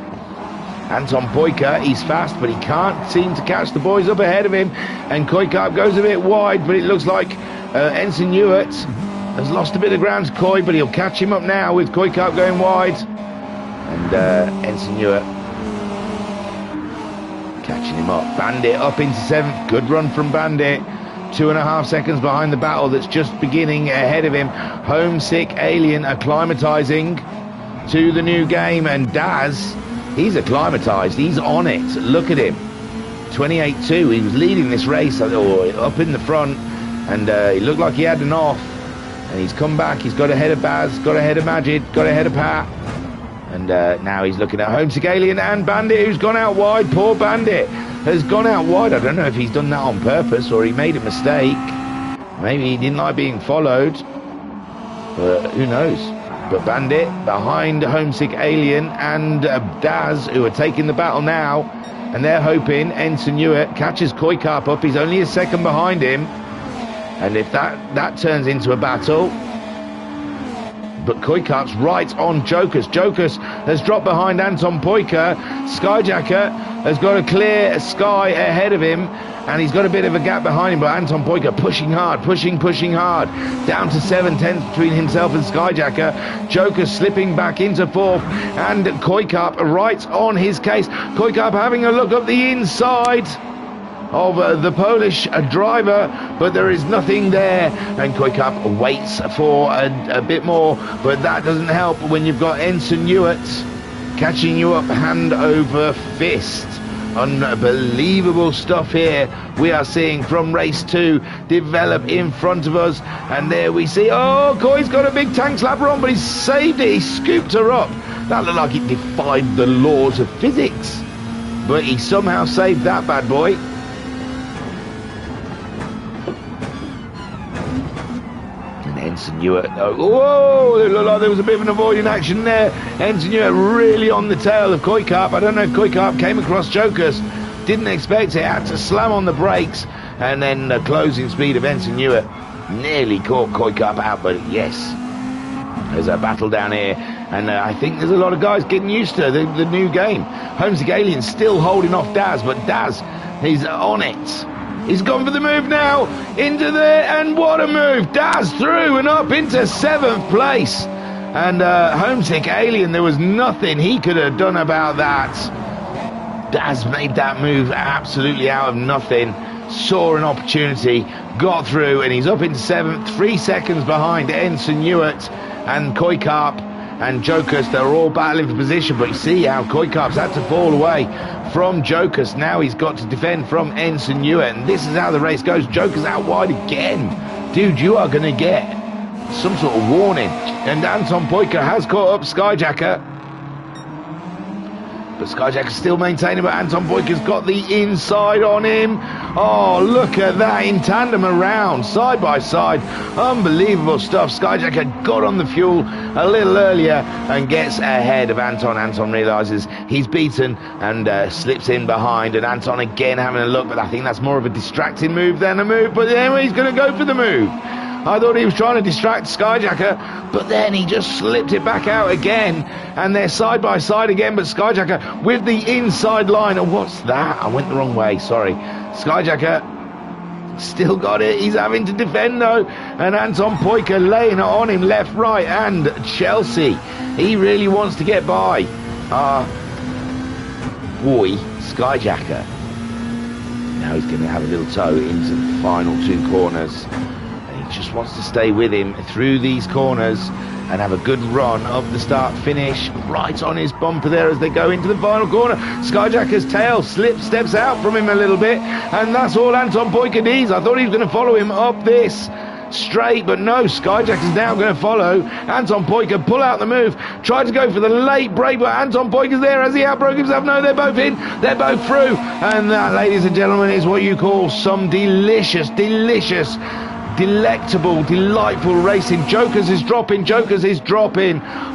Anton Poika, he's fast, but he can't seem to catch the boys up ahead of him. And Koikap goes a bit wide, but it looks like Ensign Ewart has lost a bit of ground to Koi, but he'll catch him up now with Koikap going wide. And Ensign Ewart catching him up. Bandit up into 7th. Good run from Bandit. 2.5 seconds behind the battle that's just beginning ahead of him. Homesick Alien acclimatizing to the new game. And Daz, he's acclimatized. He's on it. Look at him. 28-2. He was leading this race up in the front. And he looked like he had an off. And he's come back. He's got ahead of Baz, got ahead of Majid, got ahead of Pat. And now he's looking at Homesick Alien and Bandit, who's gone out wide. Poor Bandit has gone out wide. I don't know if he's done that on purpose or he made a mistake. Maybe he didn't like being followed. But who knows? But Bandit behind Homesick Alien and Daz, who are taking the battle now. And they're hoping Ensign Ewart catches Koikap up. He's only a second behind him. And if that turns into a battle... But Koikap's right on Jokus. Jokus has dropped behind Anton Poika. Skyjacker has got a clear sky ahead of him. And he's got a bit of a gap behind him. But Anton Poika pushing hard, pushing hard. Down to 7/10 between himself and Skyjacker. Jokus slipping back into 4th. And Koikap right on his case. Koikap having a look up the inside of the Polish driver, but there is nothing there, and Koikap waits for a bit more, but that doesn't help when you've got Ensign Ewart catching you up hand over fist. Unbelievable stuff here we are seeing from race 2 develop in front of us, and there we see, oh, Koi's got a big tank slapper on, but he's saved it. He scooped her up. That looked like it defied the laws of physics, but he somehow saved that bad boy. Ensign Ewart, whoa, it looked like there was a bit of an avoiding action there. Ensign Ewart really on the tail of Koikap. I don't know if Koikap came across Jokus, didn't expect it, had to slam on the brakes, and then the closing speed of Ensign Ewart nearly caught Koikap out, but yes, there's a battle down here, and I think there's a lot of guys getting used to the new game. Homesick Alien still holding off Daz, but Daz, he's on it. He's gone for the move now, into there, and what a move! Daz through and up into 7th place. And Homesick Alien, there was nothing he could have done about that. Daz made that move absolutely out of nothing, saw an opportunity, got through, and he's up into 7th, 3 seconds behind Ensign Ewart and Koikap and Jokus. They're all battling for position, but you see how Koikap's had to fall away from Jokus. Now he's got to defend from Ensign Ewart, and this is how the race goes. Jokus out wide again. Dude, you are going to get some sort of warning. And Anton Poika has caught up Skyjacker, but Skyjacker's still maintaining, but Anton Poika's got the inside on him. Oh, look at that, in tandem around, side by side. Unbelievable stuff. Skyjacker got on the fuel a little earlier and gets ahead of Anton. Anton realises he's beaten and slips in behind, and Anton again having a look, but I think that's more of a distracting move than a move, but anyway, he's going to go for the move. I thought he was trying to distract Skyjacker, but then he just slipped it back out again, and they're side by side again, but Skyjacker with the inside line. Oh, what's that? I went the wrong way, sorry. Skyjacker still got it. He's having to defend though, and Anton Poika laying it on him left, right, and Chelsea. He really wants to get by. Boy, Skyjacker. Now he's going to have a little toe into the final 2 corners. Just wants to stay with him through these corners and have a good run of the start finish right on his bumper there as they go into the final corner. Skyjacker's tail steps out from him a little bit, and that's all Anton Poika needs. I thought he was going to follow him up this, straight, but no, Skyjack is now going to follow. Anton Poika pull out the move, tried to go for the late break, but Anton Poika's there as he outbroke himself. No, they're both in, they're both through, and that, ladies and gentlemen, is what you call some delicious, delectable, delightful racing. Jokers is dropping.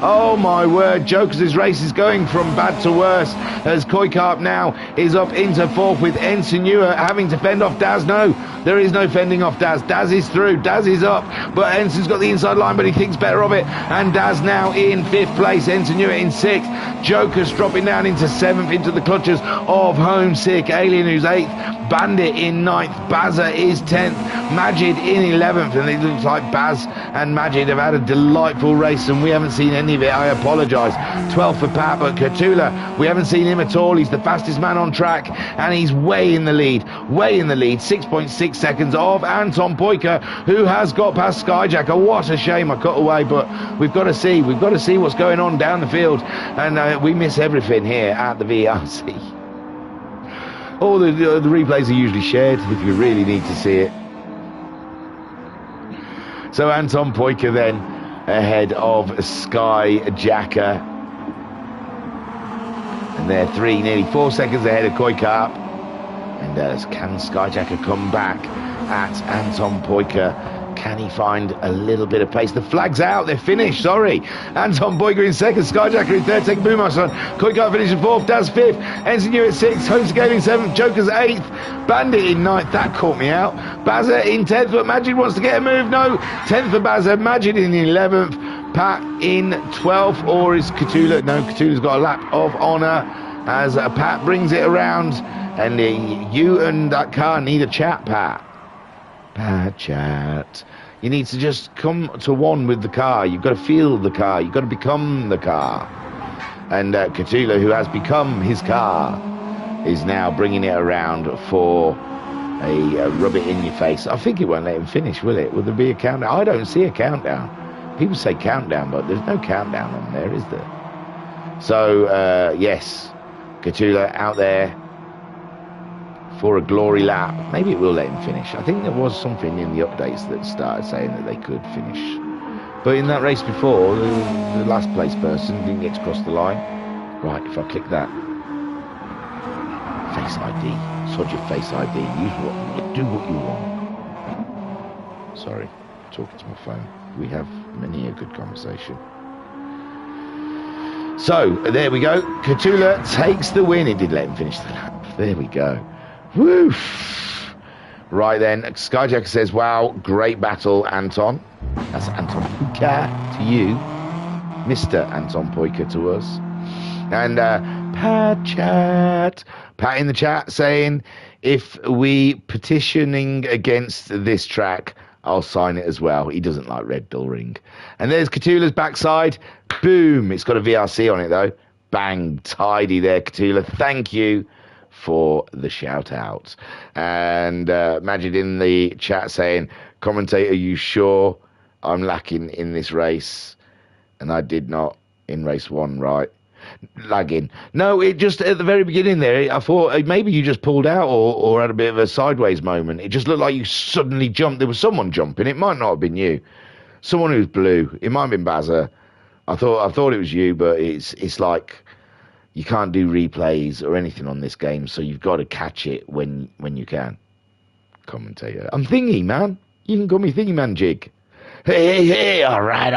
Oh my word, Jokers' race is going from bad to worse as Koikarp now is up into fourth with Ensenua having to fend off Daz. No, there is no fending off Daz. Daz is through, Daz is up, but Ensign's got the inside line, but he thinks better of it, and Daz now in 5th place, Ensenua in 6th, Jokers dropping down into 7th into the clutches of Homesick, Alien who's 8th, Bandit in 9th, Bazza is 10th, Majid in 11th, and it looks like Baz and Majid have had a delightful race and we haven't seen any of it. I apologise. 12th for Pat, but Katula, we haven't seen him at all. He's the fastest man on track and he's way in the lead, 6.6 seconds of Anton Poika, who has got past Skyjacker. What a shame, I cut away, but we've got to see what's going on down the field, and we miss everything here at the VRC. All the replays are usually shared if you really need to see it. So Anton Poika then ahead of Skyjacker. And they're nearly 4 seconds ahead of Koikarp. And can Skyjacker come back at Anton Poika? Can he find a little bit of pace? The flag's out, they're finished, sorry. Anton Poika in 2nd, Skyjacker in 3rd, taking Boomas on. Koikarp finishes 4th, Daz 5th, Ensignu at 6th, Homescaling in 7th, Jokers 8th, Bandit in 9th, that caught me out. Bazza in 10th, but Majid wants to get a move, no. 10th for Bazza, Majid in 11th, Pat in 12th, or is Katula? No, Katula's got a lap of honour as Pat brings it around, and you and that car need a chat, Pat. Pat chat. You need to just come to one with the car. You've got to feel the car. You've got to become the car. And Katula, who has become his car, is now bringing it around for a rub it in your face. I think it won't let him finish, will it? Will there be a countdown? I don't see a countdown. People say countdown, but there's no countdown on there, is there? So, yes, Katula out there for a glory lap. Maybe it will let him finish. I think there was something in the updates that started saying that they could finish. But in that race before, the last place person didn't get to cross the line. Right, if I click that. Face ID. Sod your face ID. Do what you want. Sorry, talking to my phone. We have many a good conversation. So, there we go. Katula takes the win. It did let him finish the lap. There we go. Woo! Right then, Skyjacker says, wow, great battle, Anton. That's Anton Poika to you. Mr. Anton Poika to us. And Pat in the chat saying, if we petitioning against this track, I'll sign it as well. He doesn't like Red Bull Ring. And there's Katula's backside. Boom. It's got a VRC on it, though. Bang. Tidy there, Katula. Thank you for the shout out. And Majid in the chat saying, commentator, you sure I'm lacking in this race? And I did not in race 1, right? Lagging. No, it just at the very beginning there, I thought maybe you just pulled out or had a bit of a sideways moment. It just looked like you suddenly jumped. There was someone jumping. It might not have been you. Someone who's blue. It might have been Bazza. I thought it was you, but it's like you can't do replays or anything on this game, so you've got to catch it when you can. Commentator. I'm thingy, man. You can call me Thingy Man Jig. Hey, all right.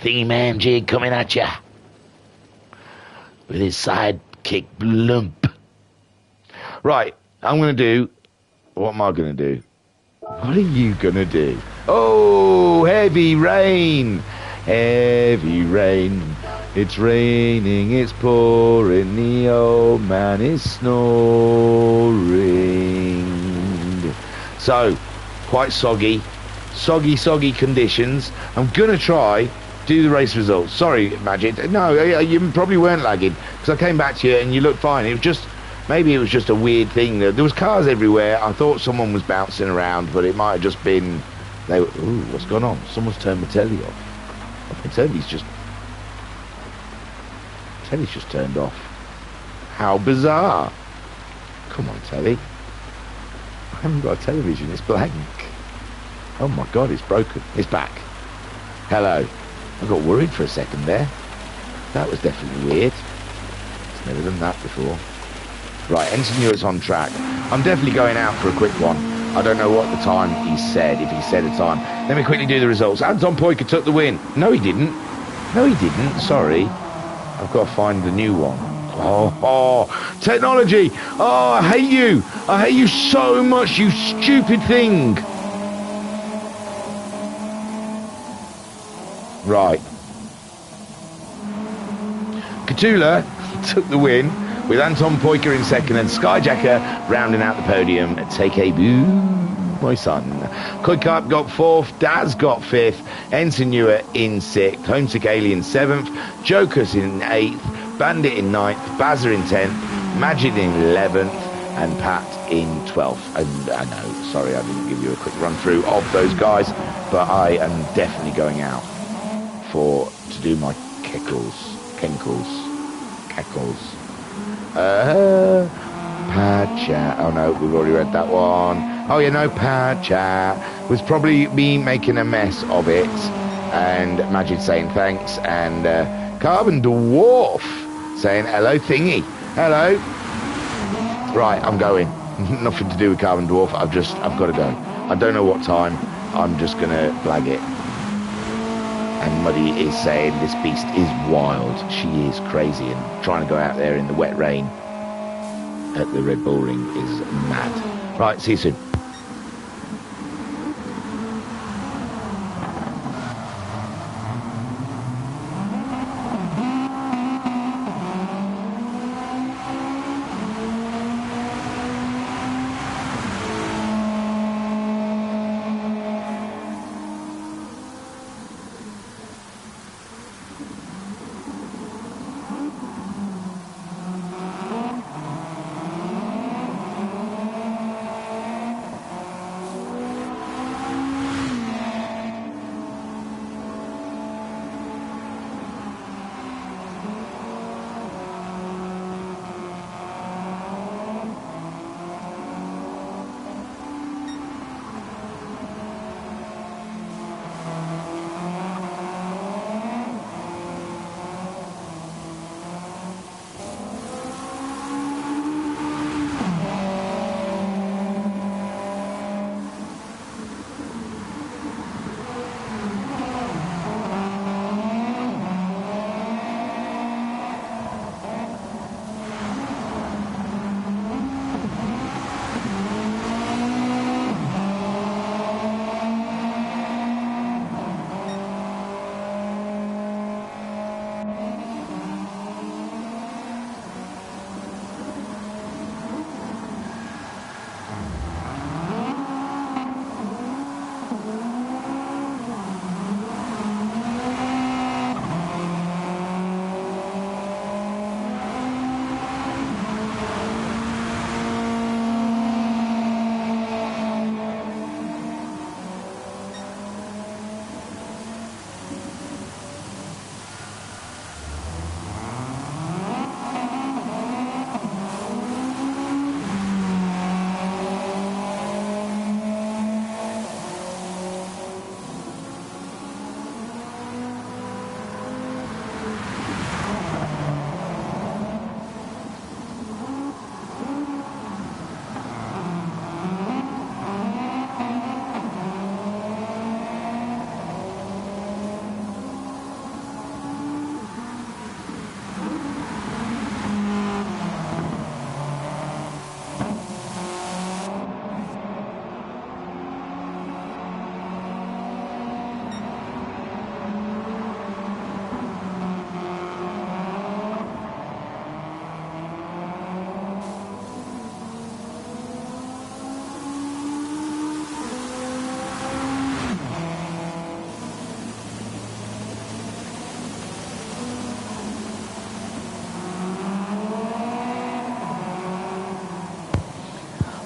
Thingy Man Jig coming at ya with his sidekick lump. Right, I'm going to do... What am I going to do? What are you going to do? Oh, heavy rain. Heavy rain. It's raining, it's pouring. The old man is snoring. So, quite soggy conditions. I'm going to try do the race results. Sorry, Majid. No, you probably weren't lagging because I came back to you and you looked fine. It was just, maybe it was just a weird thing. There was cars everywhere. I thought someone was bouncing around, but it might have just been, ooh, what's gone on? Someone's turned my telly off. My telly's just turned off. How bizarre. Come on, telly. I haven't got a television, it's blank. Oh my God, it's broken. It's back. Hello. I got worried for a second there. That was definitely weird. It's never done that before. Right, Ensign Newart's on track. I'm definitely going out for a quick one. I don't know what the time he said, if he said a time. Let me quickly do the results. Anton Poyker took the win. No, he didn't. No, he didn't. Sorry. I've got to find the new one. Oh, technology. Oh, I hate you. I hate you so much, you stupid thing. Right. Katula took the win with Anton Poyker in second and Skyjacker rounding out the podium. Take a boo, my son. Kuikarp got fourth, Daz got fifth, Ensign Newer in sixth, Homesick Alien seventh, Jokers in eighth, Bandit in ninth, Bazza in 10th, Majid in 11th, and Pat in 12th. And I know, sorry, I didn't give you a quick run through of those guys, but I am definitely going out to do my keckles. Pad chat. Oh no, we've already read that one. Oh yeah, no, pad chat was probably me making a mess of it, and Majid saying thanks, and Carbon Dwarf saying hello thingy. Hello. Right, I'm going. Nothing to do with Carbon Dwarf. I've got to go. I don't know what time. I'm just gonna blag it. And Muddy is saying this beast is wild. She is crazy, and trying to go out there in the wet rain at the Red Bull Ring is mad. Right, see you soon.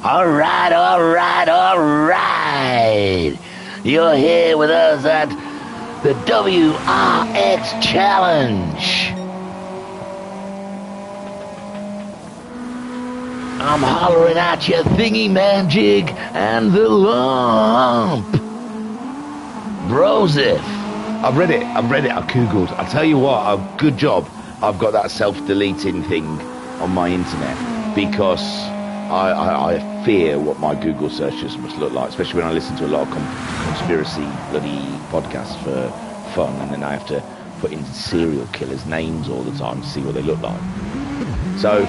All right. You're here with us at the Wrx Challenge. I'm hollering at you, thingy man jig and the lump. Brosif. I've read it, I googled. I tell you what, a good job I've got that self-deleting thing on my internet, because I fear what my Google searches must look like, especially when I listen to a lot of conspiracy bloody podcasts for fun, and then I have to put in serial killers' names all the time to see what they look like. So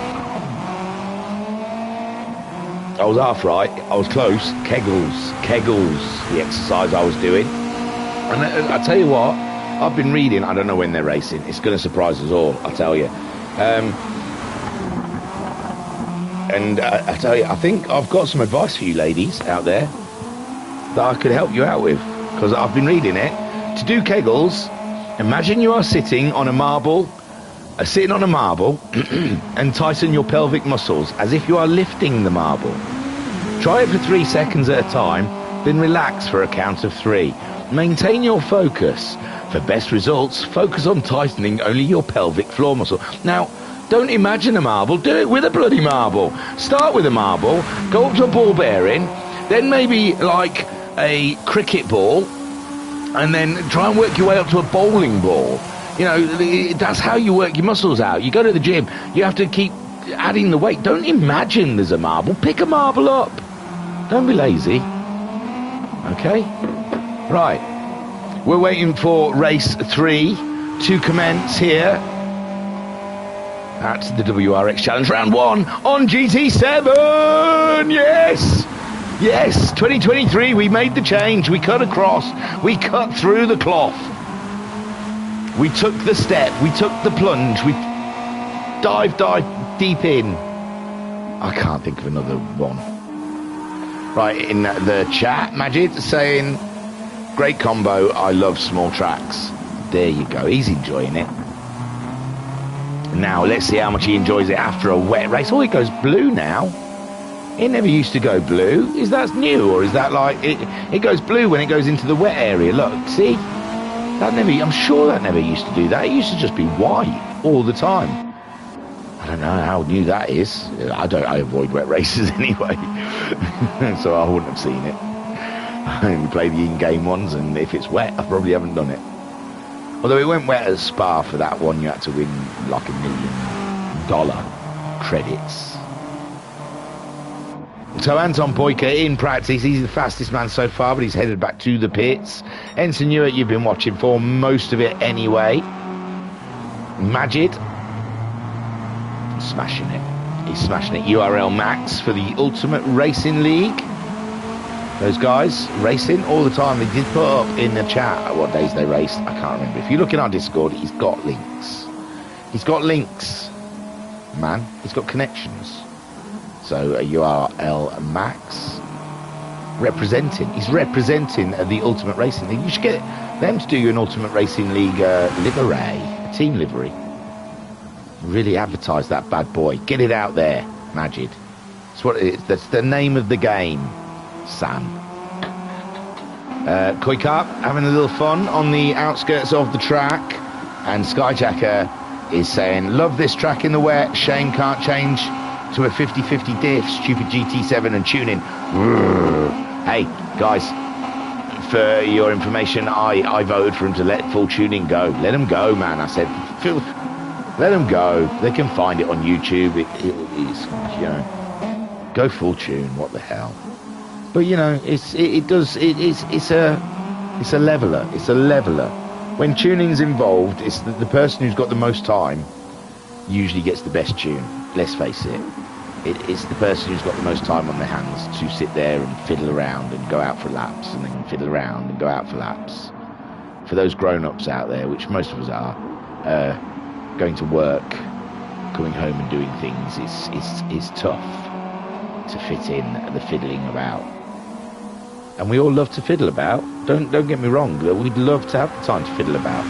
I was half right, I was close. Kegels, the exercise I was doing. And I tell you what, I've been reading, I don't know when they're racing, it's going to surprise us all, I tell you. And I tell you, I think I've got some advice for you ladies out there that I could help you out with, because I've been reading it. To do Kegels, imagine you are sitting on a marble, and tighten your pelvic muscles as if you are lifting the marble. Try it for 3 seconds at a time, then relax for a count of 3. Maintain your focus. For best results, focus on tightening only your pelvic floor muscle. Now, don't imagine a marble, do it with a bloody marble. Start with a marble, go up to a ball bearing, then maybe like a cricket ball, and then try and work your way up to a bowling ball. You know, that's how you work your muscles out. You go to the gym, you have to keep adding the weight. Don't imagine there's a marble, pick a marble up. Don't be lazy. Okay? Right. We're waiting for race 3 to commence here at the WRX Challenge Round 1 on GT7. Yes! Yes, 2023, we made the change. We cut across. We cut through the cloth. We took the step. We took the plunge. We dived deep in. I can't think of another one. Right, in the chat, Majid saying, great combo, I love small tracks. There you go, he's enjoying it. Now, let's see how much he enjoys it after a wet race. Oh, it goes blue now. It never used to go blue. Is that new, or is that like... It goes blue when it goes into the wet area. Look, see? I'm sure that never used to do that. It used to just be white all the time. I don't know how new that is. I avoid wet races anyway. So I wouldn't have seen it. I only play the in-game ones, and if it's wet, I probably haven't done it. Although it went wet at Spa for that one, you had to win like $1 million credits. So Anton Poyka in practice, he's the fastest man so far, but he's headed back to the pits. Ensign Hewitt, you've been watching for most of it anyway. Majid, smashing it. He's smashing it. URL Max for the Ultimate Racing League. Those guys racing all the time. They did put up in the chat what days they raced. I can't remember. If you look in our Discord, he's got links. He's got links, man. He's got connections. So URL Max representing. He's representing the Ultimate Racing League. You should get them to do you an Ultimate Racing League livery, a team livery. Really advertise that bad boy. Get it out there, Majid. That's what it is. That's the name of the game, Sam. Koi Carp having a little fun on the outskirts of the track, and Skyjacker is saying, love this track in the wet. Shame can't change to a 50-50 diff. Stupid GT7 and tuning. Hey guys, for your information, I voted for him to let full tuning go. Let him go, man. I said, let them go. They can find it on YouTube. It's, you know, go full tune. What the hell? But you know, it's a leveler. It's a leveler. When tuning's involved, it's the person who's got the most time usually gets the best tune. Let's face it. It's the person who's got the most time on their hands to sit there and fiddle around and go out for laps, and then fiddle around and go out for laps. For those grown-ups out there, which most of us are, going to work, coming home and doing things, it's tough to fit in the fiddling about. And we all love to fiddle about. Don't get me wrong, we'd love to have the time to fiddle about.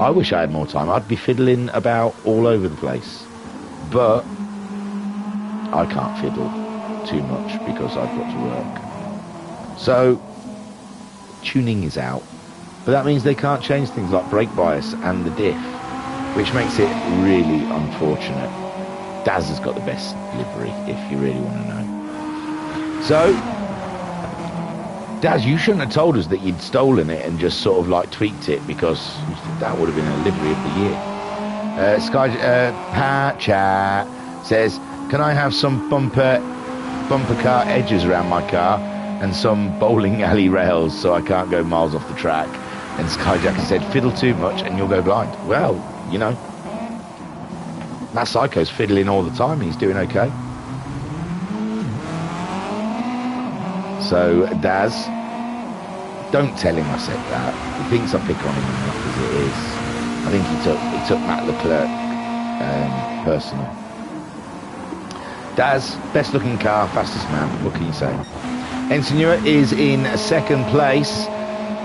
I wish I had more time. I'd be fiddling about all over the place. But I can't fiddle too much because I've got to work. So tuning is out. But that means they can't change things like brake bias and the diff, which makes it really unfortunate. Daz has got the best livery, if you really want to know. So Daz, you shouldn't have told us that you'd stolen it and just sort of like tweaked it, because that would have been a livery of the year. Pat Chat says, can I have some bumper car edges around my car and some bowling alley rails so I can't go miles off the track? And Skyjacker said, fiddle too much and you'll go blind. Well, you know, that psycho's fiddling all the time and he's doing okay. So, Daz, don't tell him I said that. He thinks I pick on him enough as it is. I think he took Matt Leclerc personal. Daz, best looking car, fastest man. What can you say? Ensign is in second place,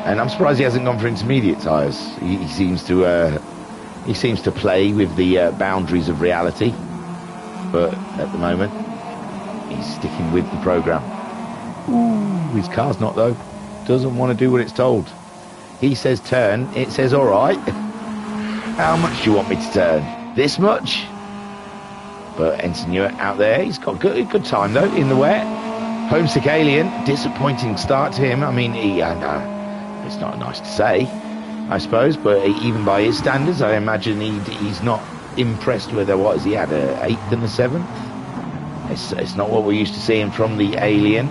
and I'm surprised he hasn't gone for intermediate tyres. He seems to play with the boundaries of reality, but at the moment he's sticking with the programme. His car's not, though. Doesn't want to do what it's told. He says turn, it says all right. How much do you want me to turn? This much? But Ensign out there, he's got good time though in the wet. Homesick Alien, disappointing start to him. I mean, it's not nice to say, I suppose, but even by his standards, I imagine he's not impressed with what has he had, a 8th and a 7th? It's not what we're used to seeing from the Alien.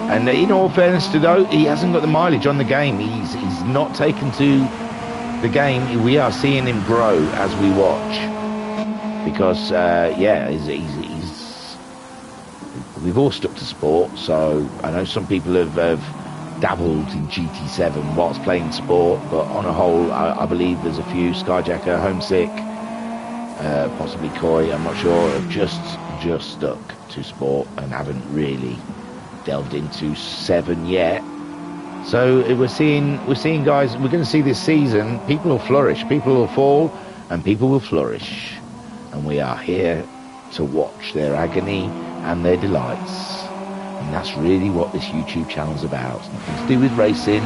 And in all fairness to though, he hasn't got the mileage on the game. He's not taken to the game. We are seeing him grow as we watch, because we've all stuck to sport. So I know some people have dabbled in GT7 whilst playing sport, but on a whole, I believe there's a few, Skyjacker, Homesick, possibly Coy, I'm not sure, have just stuck to sport and haven't really delved into 7 yet. So we're seeing guys, we're going to see this season, people will flourish, people will fall, and people will flourish. And we are here to watch their agony and their delights. And that's really what this YouTube channel's about. It's nothing to do with racing.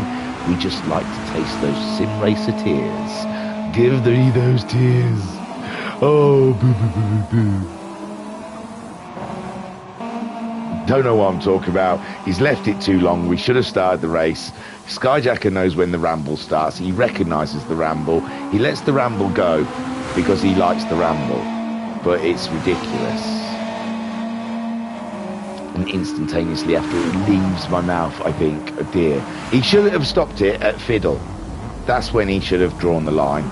We just like to taste those sim racer tears. Give me those tears. Oh, boo, boo, boo, boo, boo. Don't know what I'm talking about. He's left it too long. We should have started the race. Skyjacker knows when the ramble starts. He recognises the ramble. He lets the ramble go because he likes the ramble. But it's ridiculous. And instantaneously after it leaves my mouth, I think, oh dear. He should have stopped it at Fiddle. That's when he should have drawn the line.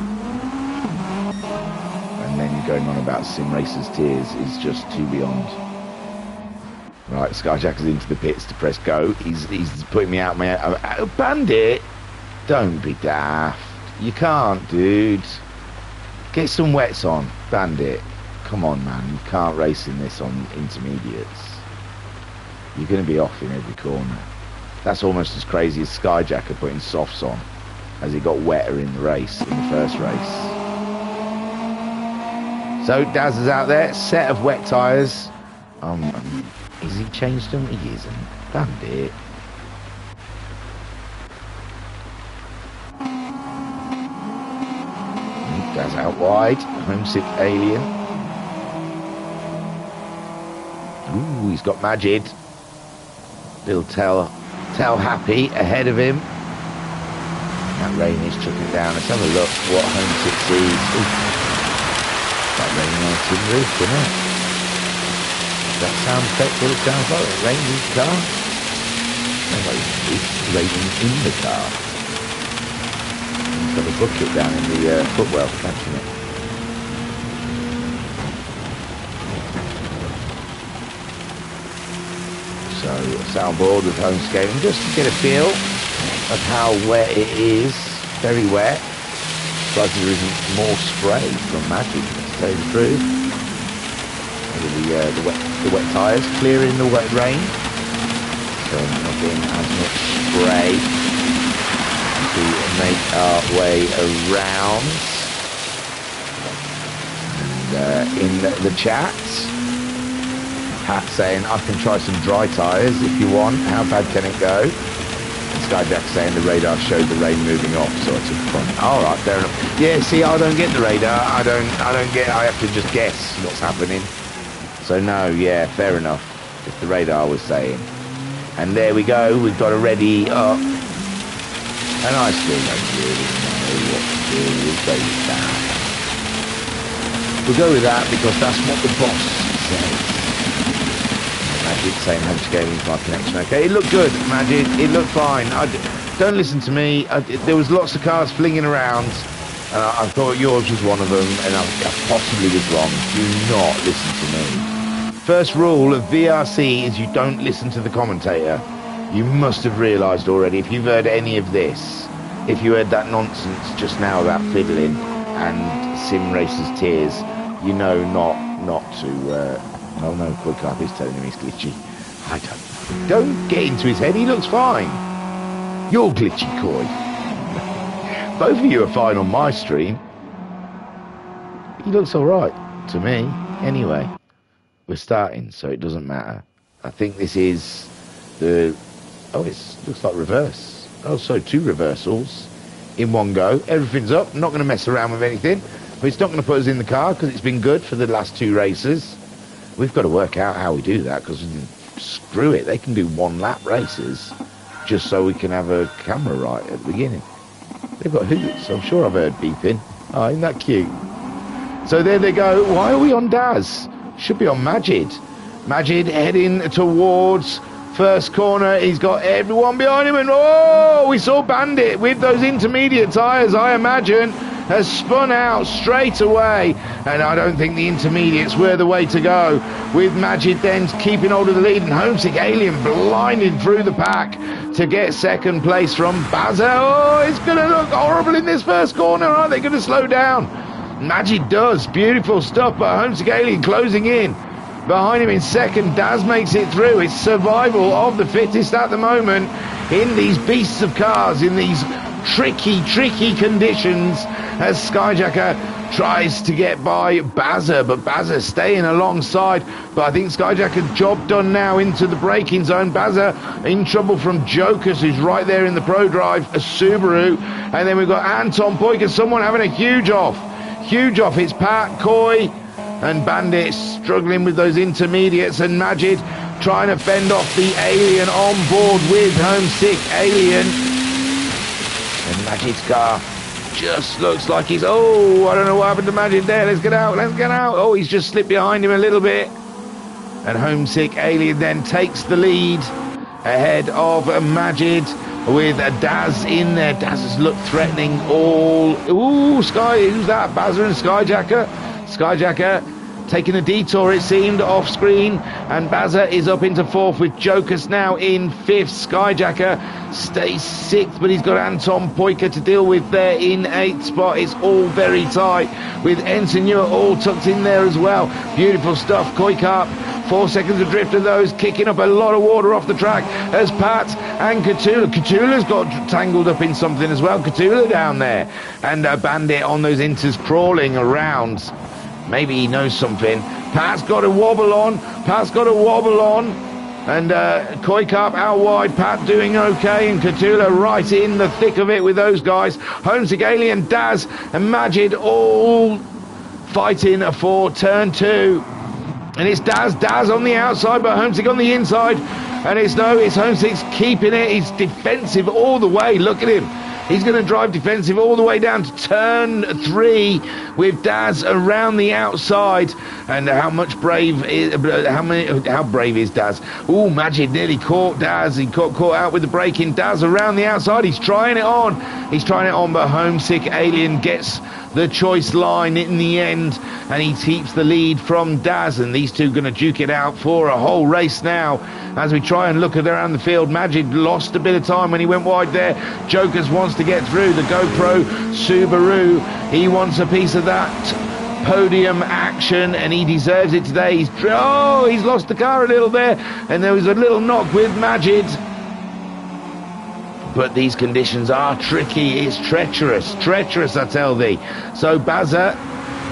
And then going on about Sim Racer's tears is just too beyond. Right, Skyjacker's into the pits to press go. He's putting me out my... Bandit! Don't be daft. You can't, dude. Get some wets on, Bandit. Come on, man. You can't race in this on intermediates. You're going to be off in every corner. That's almost as crazy as Skyjacker putting softs on as he got wetter in the race, in the first race. So Daz is out there, set of wet tyres. Has he changed them? He isn't. Bandit. Daz out wide. Homesick Alien. Ooh, he's got Majid. Little Tell Happy ahead of him. That rain is chucking down. Let's have a look what Homesick sees. Ooh. That raining on tin roof, isn't it? That sound effect what it sounds like? It rains in the car? No, it's raining in the car. He's got a bucket down in the footwell catching it. So soundboard with home skating just to get a feel of how wet it is. Very wet. But there isn't more spray from Magic, to tell you the truth. The wet tyres clearing the wet rain, so not getting as much spray to make our way around. And in the chat, Pat saying I can try some dry tyres if you want. How bad can it go? And Skyjack saying the radar showed the rain moving off, so I took a front. All right, fair enough. Yeah, see, I don't get the radar. I have to just guess what's happening. So no, yeah, fair enough. If the radar was saying And there we go, we've got a ready up. And I still don't really know what to do. We'll go with that. We'll go with that because that's what the boss says. Magic saying home scaling is my connection. Okay, it looked good, Magic. It looked fine. Don't listen to me. There was lots of cars flinging around. I thought yours was one of them, and I possibly was wrong. Do not listen to me. First rule of VRC is you don't listen to the commentator. You must have realised already, if you've heard any of this, if you heard that nonsense just now about fiddling and Sim Racer's tears, you know not to... oh no, Quick Up is telling him he's glitchy. I don't get into his head, he looks fine. You're glitchy, Coy. Both of you are fine on my stream. He looks alright to me. Anyway, we're starting, so it doesn't matter. I think this is the... Oh, it looks like reverse. Oh, so 2 reversals in one go. Everything's up. I'm not going to mess around with anything. But it's not going to put us in the car because it's been good for the last 2 races. We've got to work out how we do that because screw it. They can do 1-lap races just so we can have a camera right at the beginning. They've got hoots. I'm sure I've heard beeping. Oh, isn't that cute? So there they go. Why are we on Daz? Should be on Majid. Majid heading towards first corner. He's got everyone behind him. And oh, we saw Bandit with those intermediate tyres, I imagine, has spun out straight away. And I don't think the intermediates were the way to go. With Majid then keeping hold of the lead and Homesick Alien blinded through the pack to get second place from Bazza. Oh, it's going to look horrible in this first corner. Are they going to slow down? Majid does. Beautiful stuff, but Homesick Alien closing in. Behind him in second, Daz makes it through. It's survival of the fittest at the moment in these beasts of cars, in these tricky conditions, as Skyjacker tries to get by Bazza, but Bazza staying alongside. But I think Skyjacker job done now into the braking zone. Bazza in trouble from Jokers, who's right there in the Pro Drive, a Subaru. And then we've got Anton Poiker, someone having a huge off. It's Pat, Coy, and Bandit struggling with those intermediates, and Majid trying to fend off the Alien on board with Homesick Alien. And Majid's car just looks like he's... Oh, I don't know what happened to Majid there. Let's get out. Oh, he's just slipped behind him a little bit. And Homesick Alien then takes the lead ahead of Majid with Daz in there. Daz has looked threatening all... Ooh, who's that? Bazza and Skyjacker. Skyjacker taking a detour, it seemed, off screen, and Bazza is up into 4th with Jokers now in 5th. Skyjacker stays 6th, but he's got Anton Poiker to deal with there in 8th spot. It's all very tight with Ensign Ewart all tucked in there as well. Beautiful stuff. Koikap, 4 seconds adrift of those, kicking up a lot of water off the track as Pat and Catula's got tangled up in something as well. Catula down there, and Bandit on those inters crawling around. Maybe he knows something. Pat's got a wobble on. And Koikap out wide. Pat doing okay. And Catula right in the thick of it with those guys. Homesick Alien, Daz and Majid all fighting for turn 2. And it's Daz on the outside, but Homesick on the inside. And it's Homesick's keeping it. He's defensive all the way. Look at him. He's going to drive defensive all the way down to turn 3 with Daz around the outside. And how brave is Daz? Oh, Majid nearly caught Daz. He caught out with the braking. Daz around the outside. He's trying it on, but Homesick Alien gets the choice line in the end, and he keeps the lead from Daz. And these two going to duke it out for a whole race now. As we try and look around the field, Majid lost a bit of time when he went wide there. Jokers wants to get through. The GoPro Subaru, he wants a piece of that podium action, and he deserves it today. He's lost the car a little there, and there was a little knock with Majid. But these conditions are tricky. It's treacherous, I tell thee. So Bazza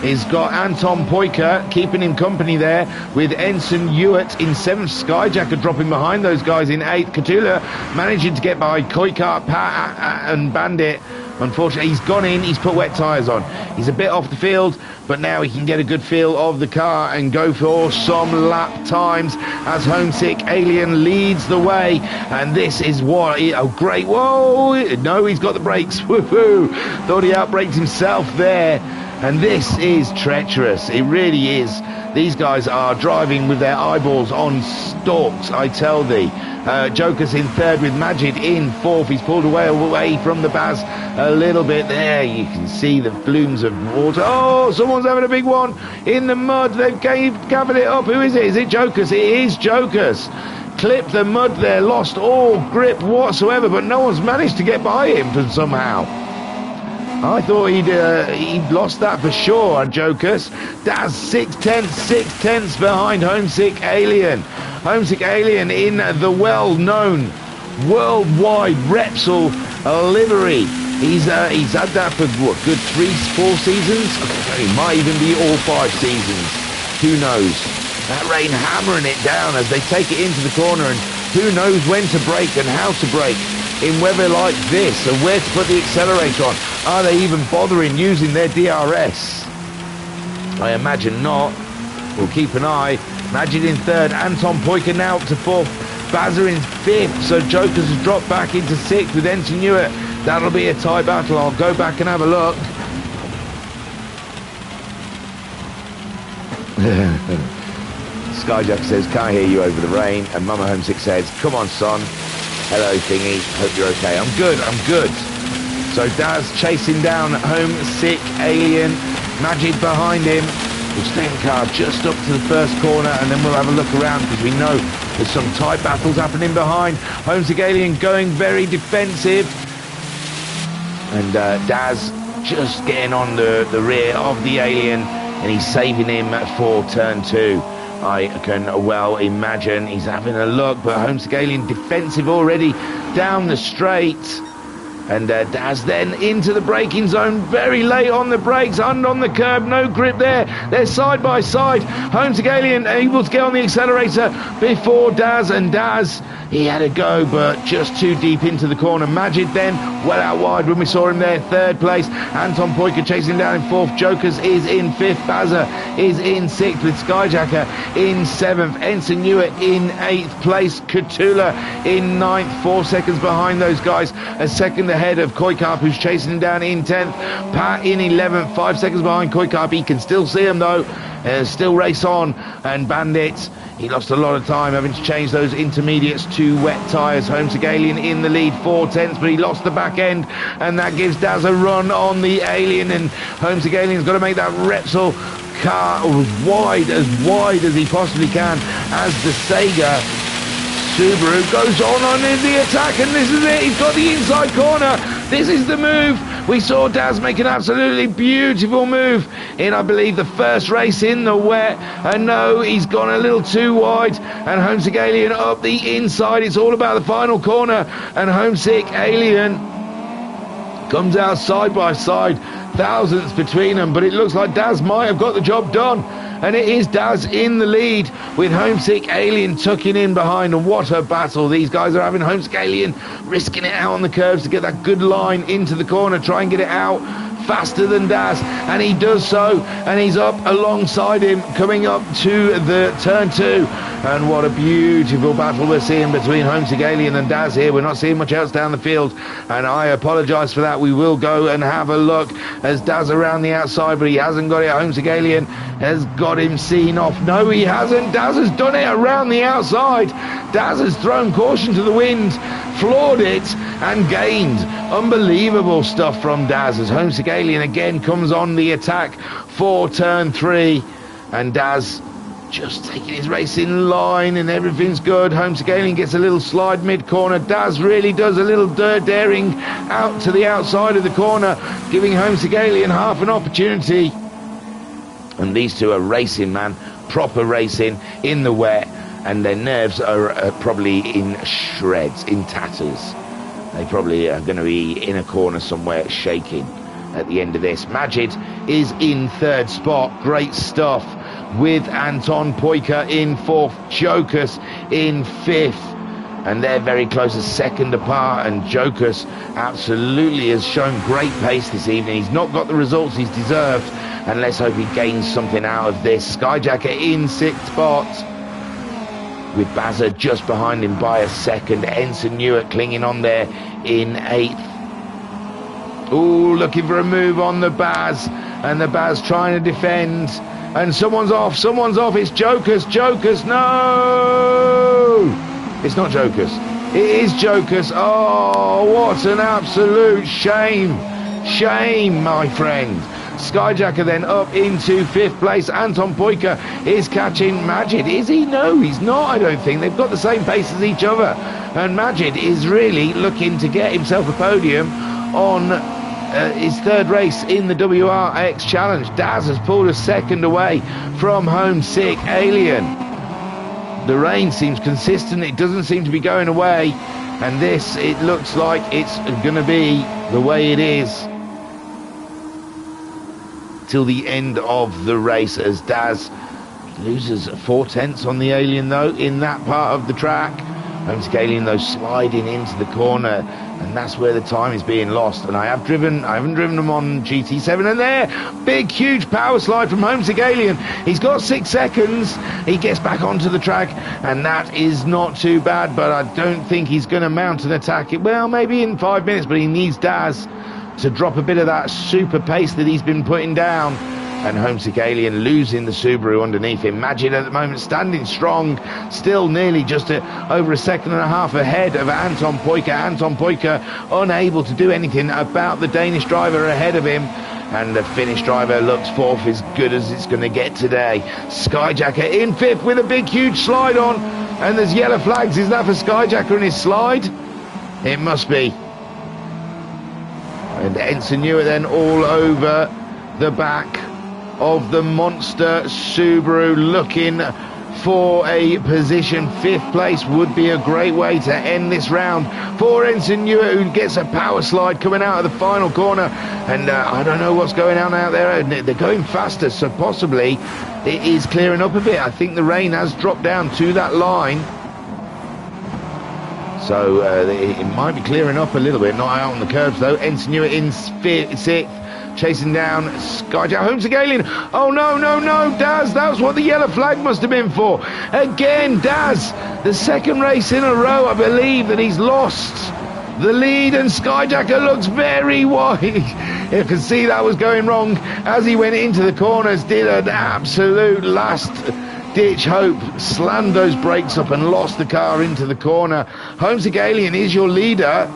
has got Anton Poiker keeping him company there with Ensign Ewart in 7th. Skyjacker dropping behind those guys in 8th. Catula managing to get by Koikart, Pat and Bandit Unfortunately, he's gone in, he's put wet tyres on. He's a bit off the field, but now he can get a good feel of the car and go for some lap times as Homesick Alien leads the way. And this is what, oh great, whoa, no, he's got the brakes, woohoo, thought he outbraked himself there. And this is treacherous, it really is. These guys are driving with their eyeballs on stalks, I tell thee. Joker's in third with Majid in fourth. He's pulled away from the Baz a little bit there. You can see the blooms of water. Oh, someone's having a big one in the mud. They've gathered it up. Who is it? Is it Joker's? It is Joker's. Clipped the mud there, lost all grip whatsoever, but no one's managed to get by him somehow. I thought he'd lost that for sure, Jokers. That's 6 tenths behind Homesick Alien. Homesick Alien in the well-known worldwide Wrxc livery. He's had that for what, good 3-4 seasons? It might even be all 5 seasons. Who knows? That rain hammering it down as they take it into the corner, and who knows when to brake and how to brake in weather like this, and where to put the accelerator on. Are they even bothering using their DRS? I imagine not. We'll keep an eye. Majid in third, Anton Poyka now up to fourth, Bazza in fifth, so Jokers has dropped back into sixth with Ensign Hewitt. That'll be a tie battle. I'll go back and have a look. Skyjack says, can't hear you over the rain, and Mama Homesick says, come on son. Hello thingy, hope you're okay. I'm good. So Daz chasing down Homesick Alien, Majid behind him. We'll stay in the car just up to the first corner, and then we'll have a look around because we know there's some tight battles happening behind. Homesick Alien going very defensive, and Daz just getting on the rear of the Alien, and he's saving him for turn 2. I can well imagine he's having a look, but Homesick Alien defensive already down the straight. And Daz then into the braking zone, very late on the brakes, and on the curb, no grip there. They're side by side. Homesick Alien able to get on the accelerator before Daz, and Daz, he had a go, but just too deep into the corner. Majid then well out wide when we saw him there, third place. Anton Poyka chasing down in fourth. Jokers is in fifth. Bazza is in sixth with Skyjacker in seventh. Ensign Hewitt in eighth place. Katula in ninth, 4 seconds behind those guys. A second ahead of Koikarp, who's chasing him down in 10th. Pat in 11th, 5 seconds behind Koikarp. He can still see him though. Still race on. And Bandit, he lost a lot of time having to change those intermediates to wet tyres. Homesick Alien in the lead, 4 tenths, but he lost the back end, and that gives Daz a run on the Alien, and Homesick Alien's got to make that Wrxc car as wide as he possibly can as the Sega Subaru goes on in the attack, and this is it. He's got the inside corner. This is the move. We saw Daz make an absolutely beautiful move in, I believe, the first race in the wet. And no, he's gone a little too wide. And Homesick Alien up the inside. It's all about the final corner. And Homesick Alien comes out side by side. Thousandths between them. But it looks like Daz might have got the job done. And it is Daz in the lead with Homesick Alien tucking in behind. And what a battle these guys are having. Homesick Alien risking it out on the curves to get that good line into the corner, try and get it out faster than Daz, and he does so, and he's up alongside him coming up to the turn 2. And what a beautiful battle we're seeing between Homesick Alien and Daz here. We're not seeing much else down the field, and I apologise for that. We will go and have a look as Daz around the outside, but he hasn't got it. Homesick Alien has got him seen off. No, he hasn't. Daz has done it around the outside. Daz has thrown caution to the wind, floored it, and gained. Unbelievable stuff from Daz as Homesick Alien again comes on the attack for turn 3, and Daz just taking his race in line, and everything's good. Homesick Alien gets a little slide mid-corner. Daz really does a little daring out to the outside of the corner, giving Homesick Alien half an opportunity. And these two are racing, man, proper racing in the wet, and their nerves are probably in shreds, in tatters. They probably are going to be in a corner somewhere shaking at the end of this. Majid is in third spot. Great stuff with Anton Poyka in fourth. Jokas in fifth. and they're very close, a second apart, and Jokus absolutely has shown great pace this evening. He's not got the results he's deserved, and let's hope he gains something out of this. Skyjacker in 6th spot, with Bazza just behind him by a second. Ensign Newark clinging on there in 8th. Ooh, looking for a move on the Baz, and the Baz trying to defend, and someone's off, it's Jokus, no! It's not Jokus, it is Jokus. Oh, what an absolute shame, my friend. Skyjacker then up into 5th place. Anton Pojka is catching Majid. Is he? No, he's not, I don't think. They've got the same pace as each other, and Majid is really looking to get himself a podium on his 3rd race in the WRX Challenge. Daz has pulled a second away from Homesick Alien. The rain seems consistent, it doesn't seem to be going away, and this, it looks like it's going to be the way it is till the end of the race, as Daz loses 4/10 on the Alien though in that part of the track. Homesick Alien though sliding into the corner, and that's where the time is being lost. And I haven't driven them on GT7, and there, big huge power slide from Homesick Alien. He's got 6 seconds, he gets back onto the track, and that is not too bad, but I don't think he's going to mount an attack. Well, maybe in 5 minutes, but he needs Daz to drop a bit of that super pace that he's been putting down. And Homesick Alien losing the Subaru underneath him. Majid at the moment standing strong, still nearly just over a second and a half ahead of Anton Pojka. Anton Pojka unable to do anything about the Danish driver ahead of him, and the Finnish driver looks 4th, as good as it's going to get today. Skyjacker in 5th with a big huge slide on, and there's yellow flags. Is that for Skyjacker and his slide? It must be. And Ensign Newark then all over the back of the monster Subaru, looking for a position. 5th place would be a great way to end this round for Ensign Newark, who gets a power slide coming out of the final corner. And I don't know what's going on out there. They're going faster, so possibly it is clearing up a bit. I think the rain has dropped down to that line, so it might be clearing up a little bit. Not out on the curbs though. Ensign Newark in 6th, chasing down Skyjacker. Homesick Alien. Oh no, Daz, that was what the yellow flag must have been for. Again, Daz, the 2nd race in a row, I believe, that he's lost the lead, and Skyjacker looks very wide. You can see that was going wrong as he went into the corners, did an absolute last ditch hope, slammed those brakes up and lost the car into the corner. Homesick Alien is your leader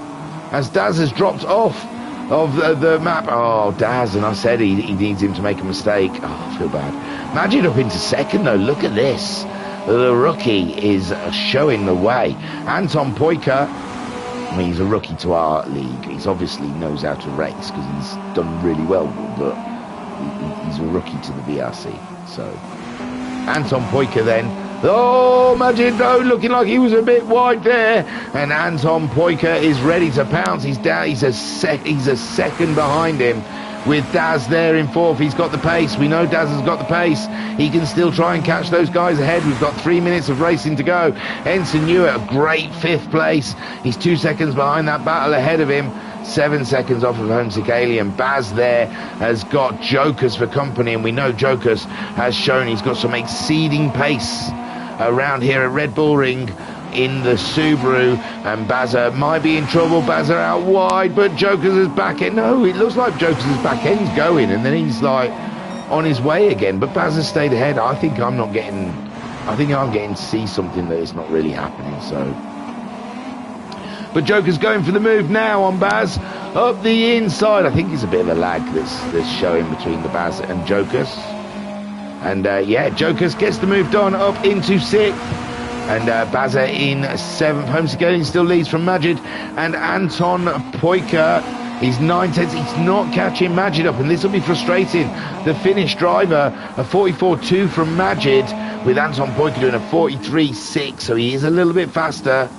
as Daz has dropped off of the map. Oh, Daz, and I said he needs him to make a mistake. Oh, I feel bad. Majid up into 2nd though. Look at this, the rookie is showing the way. Anton Pojka, I mean, he's a rookie to our league. He's obviously knows how to race because he's done really well, but he's a rookie to the VRC. So Anton Pojka then. Oh, Majid, no, looking like he was a bit wide there, and Anton Pojka is ready to pounce. He's down. He's a second behind him, with Daz there in 4th. He's got the pace. We know Daz has got the pace. He can still try and catch those guys ahead. We've got 3 minutes of racing to go. Ensign Newark, a great 5th place. He's 2 seconds behind that battle ahead of him. 7 seconds off of Homesick Alien. Baz there has got Jokus for company, and we know Jokus has shown he's got some exceeding pace around here at Red Bull Ring in the Subaru, and Bazza might be in trouble. Bazza out wide, but Jokus' back end. No, it looks like Jokus' back end's going, and then he's like on his way again. But Bazza stayed ahead. I think I'm getting to see something that is not really happening. So, but Joker's going for the move now on Baz up the inside. I think it's a bit of a lag that's showing between the Baz and Jokus. And yeah, Jokus gets the move done up into 6th. And Bazza in 7th. Homesick Alien still leads from Majid. And Anton Pojka, he's 9/10. He's not catching Majid up, and this will be frustrating. The Finnish driver, a 44.2 from Majid, with Anton Pojka doing a 43.6. So he is a little bit faster.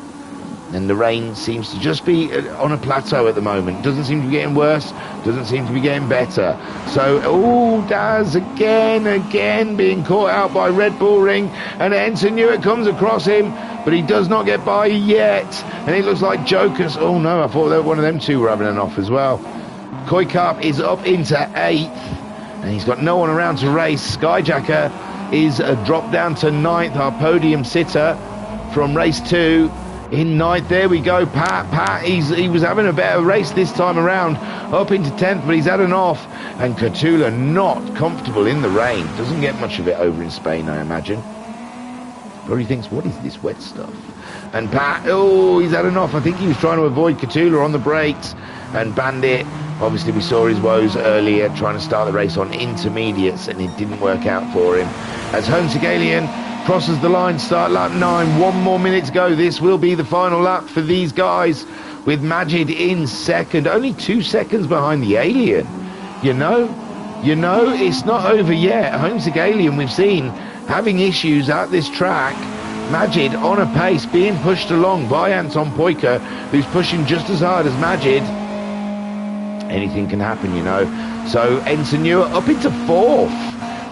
And the rain seems to just be on a plateau at the moment. Doesn't seem to be getting worse, doesn't seem to be getting better. So, oh, Daz again being caught out by Red Bull Ring, and Ensign Newark comes across him. but he does not get by yet. And it looks like Jokers. Oh no, I thought that one of them two were having an off as well. Koikarp is up into 8th, and he's got no one around to race. Skyjacker is dropped down to 9th, our podium sitter from race 2. In 9th, there we go, Pat, he was having a better race this time around, up into 10th, but he's had an off, and Catula not comfortable in the rain, doesn't get much of it over in Spain, I imagine. Probably thinks, what is this wet stuff? And Pat, oh, he's had an off. I think he was trying to avoid Catula on the brakes, and Bandit, obviously we saw his woes earlier, trying to start the race on intermediates, and it didn't work out for him. As Homesick Alien crosses the line, start lap 9, 1 more minute to go. This will be the final lap for these guys, with Majid in 2nd, only 2 seconds behind the Alien. You know, it's not over yet. Homesick Alien, we've seen, having issues at this track. Majid on a pace, being pushed along by Anton Poika, who's pushing just as hard as Majid. Anything can happen, you know. So Ensign Ewer up into 4th,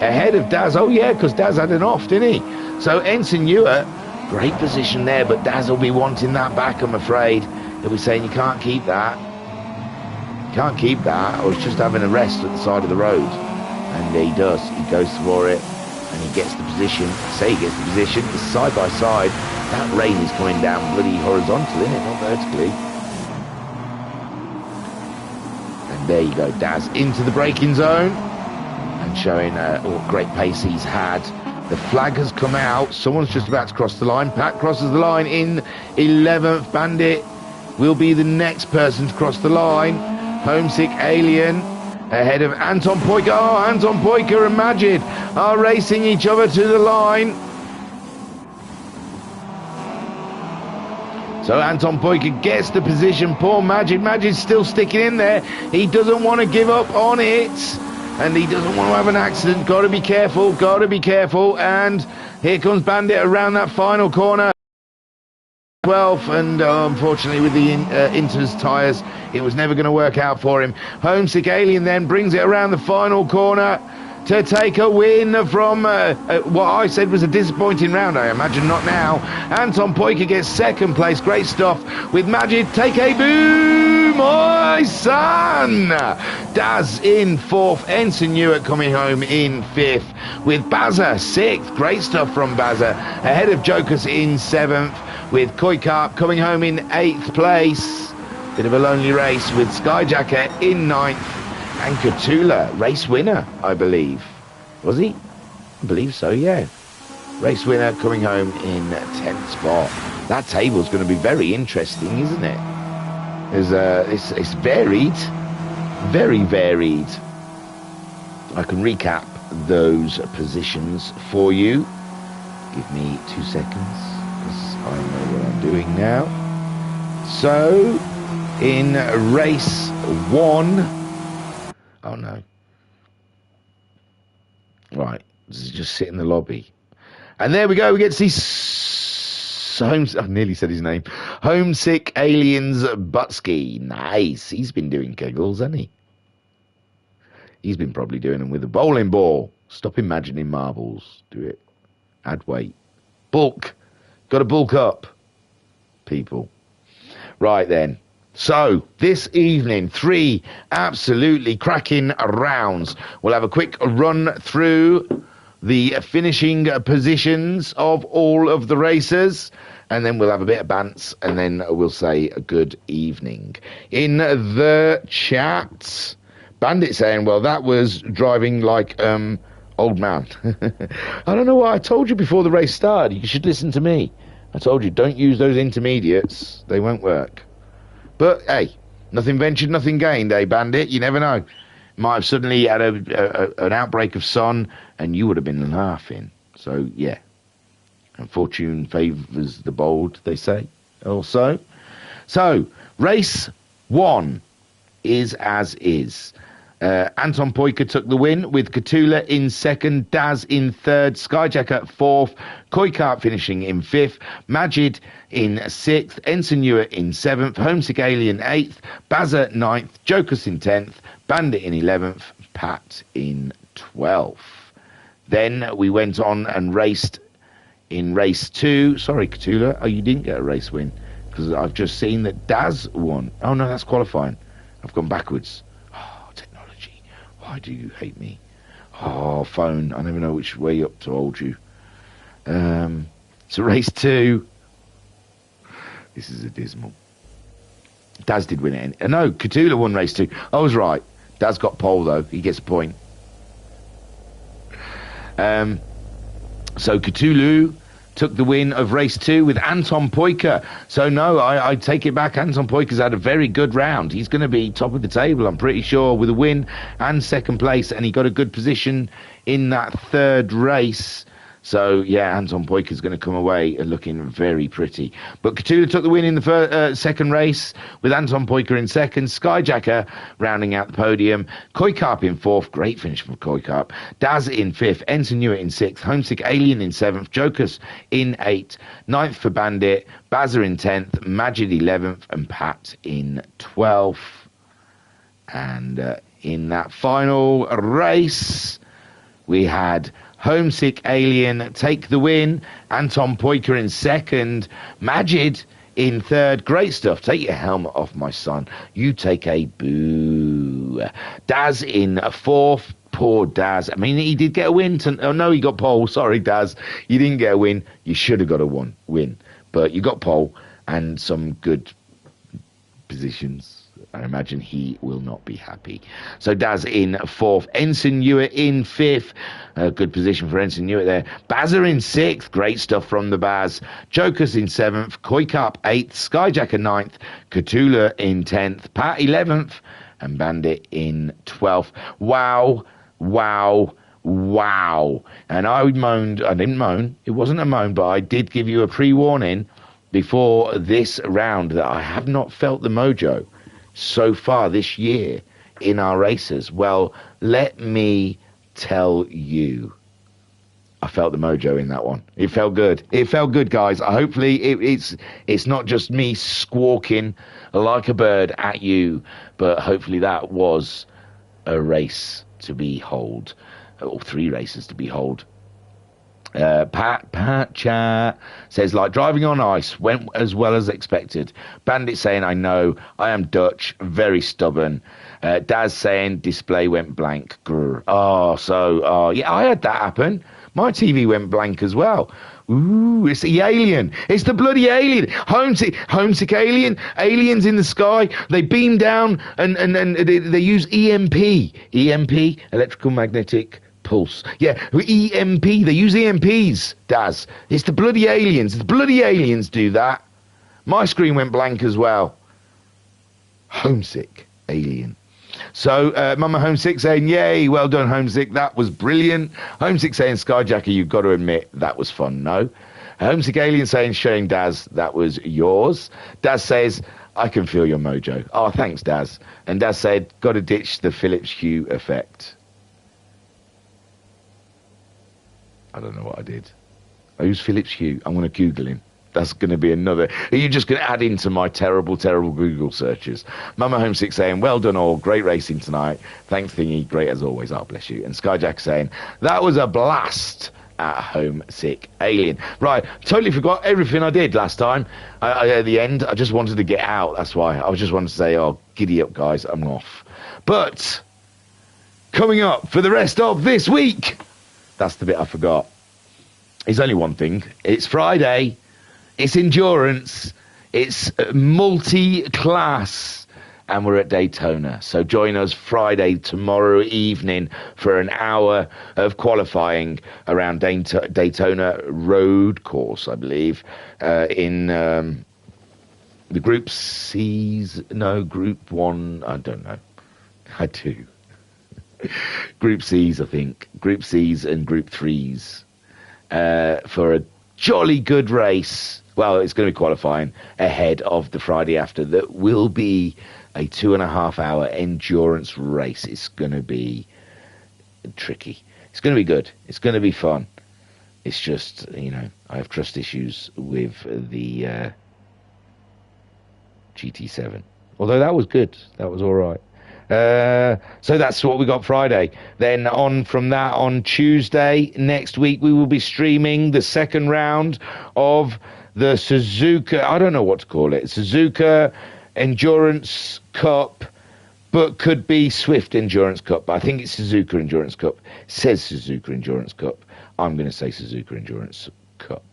ahead of Daz. Oh yeah, because Daz had an off, didn't he? So Ensign Ewer, great position there, but Daz will be wanting that back, I'm afraid. He'll be saying, you can't keep that. You can't keep that. I was just having a rest at the side of the road. And he does. He goes for it, and he gets the position. Say he gets the position. It's side by side. That rain is coming down bloody horizontal, isn't it? Not vertically. And there you go, Daz into the braking zone. And showing what great pace he's had. The flag has come out. Someone's just about to cross the line. Pat crosses the line in 11th. Bandit will be the next person to cross the line. Homesick Alien ahead of Anton Poika. Oh, Anton Poika and Majid are racing each other to the line. So Anton Poika gets the position. Poor Majid. Majid's still sticking in there. He doesn't want to give up on it. And he doesn't want to have an accident. Got to be careful. Got to be careful. And here comes Bandit around that final corner. 12th, and unfortunately with the Inter's tyres, it was never going to work out for him. Homesick Alien then brings it around the final corner to take a win from what I said was a disappointing round. I imagine not now. Anton Poika gets 2nd place. Great stuff with Majid. Take a boo, my son. Daz in 4th. Ensign Ewer coming home in 5th with Bazza 6th. Great stuff from Bazza. Ahead of Jokers in 7th with Koikarp coming home in 8th place. Bit of a lonely race with Skyjacker in 9th. And Catula, race winner, I believe. Was he? I believe so, yeah. Race winner coming home in 10th spot. That table's going to be very interesting, isn't it? It's varied. Very varied. I can recap those positions for you. Give me 2 seconds, because I know what I'm doing now. So, in race 1... Oh no. Right, this is just sit in the lobby. And there we go, we get to see I nearly said his name. Homesick Aliens Butsky. Nice. He's been doing kegels, hasn't he? He's been probably doing them with a bowling ball. Stop imagining marbles. Do it. Add weight. Bulk. Got to bulk up, people. Right then. So, this evening, 3 absolutely cracking rounds. We'll have a quick run through the finishing positions of all of the racers, and then we'll have a bit of bants, and then we'll say a good evening. In the chat, Bandit saying, well, that was driving like old man. I don't know what I told you before the race started. You should listen to me. I told you, don't use those intermediates. They won't work. But, hey, nothing ventured, nothing gained, eh, Bandit? You never know. Might have suddenly had an outbreak of sun, and you would have been laughing. So, yeah. And fortune favours the bold, they say, also. So, race 1 is as is. Anton Poika took the win with Catula in 2nd, Daz in 3rd, Skyjacker 4th, Koikarp finishing in 5th, Majid in 6th, Ensign Ewer in 7th, Homesick Alien 8th, Bazza 9th, Jokers in 10th, Bandit in 11th, Pat in 12th. Then we went on and raced in race 2. Sorry, Catula. Oh, you didn't get a race win because I've just seen that Daz won. Oh, no, that's qualifying. I've gone backwards. Oh, technology. Why do you hate me? Oh, phone. I never know which way up to hold you. So race 2. This is a dismal. Daz did win it. No, Catula won race 2. I was right. Daz got pole, though. He gets a point. So Cthulhu took the win of race 2 with Anton Poika. So no, I take it back. Anton Poika's had a very good round. He's going to be top of the table, I'm pretty sure, with a win and second place, and he got a good position in that third race. So, yeah, Anton Poika's going to come away looking very pretty. But Cthulhu took the win in the second race with Anton Poika in second. Skyjacker rounding out the podium. Koikarp in fourth. Great finish for Koikarp. Daz in fifth. Ensign Hewitt in sixth. Homesick Alien in seventh. Jokus in eighth. Ninth for Bandit. Bazza in 10th. Majid 11th. And Pat in 12th. And in that final race, we had Homesick Alien take the win. Anton Poika in second. Majid in third. Great stuff. Take your helmet off, my son. You take a boo. Daz in fourth. Poor Daz. I mean, he did get a win. Oh, no, he got pole. Sorry, Daz. You didn't get a win. You should have got a win. But you got pole and some good positions. I imagine he will not be happy. So Daz in fourth. Ensign Hewitt in fifth. Good position for Ensign Hewitt there. Bazza in sixth. Great stuff from the Baz. Jokus in seventh. Koikarp eighth. Skyjacker ninth. Cthulhu in 10th. Pat 11th. And Bandit in 12th. Wow. Wow. Wow. And I didn't moan. It wasn't a moan, but I did give you a pre-warning before this round that I have not felt the mojo so far this year in our races. Well, let me tell you, I felt the mojo in that one. It felt good. It felt good, guys. Hopefully it's not just me squawking like a bird at you, but hopefully that was a race to behold, or 3 races to behold. Pat chat says, like driving on ice, went as well as expected. Bandit saying, I know, I am Dutch, very stubborn. Daz saying, display went blank. Grr. Yeah, I had that happen. My TV went blank as well. Ooh, it's the alien. It's the bloody alien. Homesick alien. Aliens in the sky. They beam down and they use EMP. EMP, electrical magnetic pulse. Yeah, EMP. They use EMPs, Daz. It's the bloody aliens. The bloody aliens do that. My screen went blank as well. Homesick alien. So, Mama Homesick saying, yay, well done, Homesick. That was brilliant. Homesick saying, Skyjacker, you've got to admit, that was fun, no? Homesick alien saying, shame, Daz, that was yours. Daz says, I can feel your mojo. Oh, thanks, Daz. And Daz said, got to ditch the Philips Hue effect. I don't know what I did. I used Philips Hue. I'm going to Google him. That's going to be another. Are you just going to add into my terrible, terrible Google searches? Mama Homesick saying, well done all. Great racing tonight. Thanks, Thingy. Great as always. Oh, bless you. And Skyjack saying, that was a blast at Homesick Alien. Right. Totally forgot everything I did last time. At the end, I just wanted to get out. That's why. I just wanted to say, oh, giddy up, guys. I'm off. But coming up for the rest of this week, that's the bit I forgot. It's only one thing. It's Friday. It's endurance. It's multi-class. And we're at Daytona. So join us Friday, tomorrow evening, for an hour of qualifying around Daytona Road Course, I believe, in the Group C's. No, Group 1. I don't know. I do. Group C's, I think. Group C's and Group 3's. For a jolly good race. Well, it's going to be qualifying ahead of the Friday after. That will be a 2.5 hour endurance race. It's going to be tricky. It's going to be good. It's going to be fun. It's just, I have trust issues with the GT7. Although that was good. That was all right. So that's what we got Friday. Then on from that, on Tuesday next week, we will be streaming the second round of the Suzuka, I don't know what to call it, Suzuka Endurance Cup, but could be Swift Endurance Cup. But I think it's Suzuka Endurance Cup. It says Suzuka Endurance Cup. I'm going to say Suzuka Endurance Cup.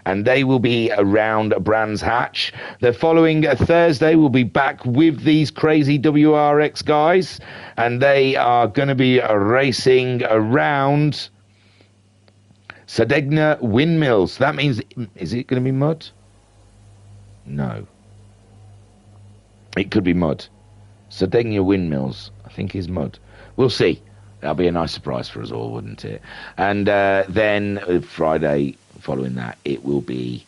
And they will be around Brands Hatch. The following Thursday, we'll be back with these crazy WRX guys, and they are going to be racing around Sadegna Windmills. That means, is it going to be mud? No. It could be mud. Sadegna Windmills, I think, is mud. We'll see. That'll be a nice surprise for us all, wouldn't it? And then Friday following that, it will be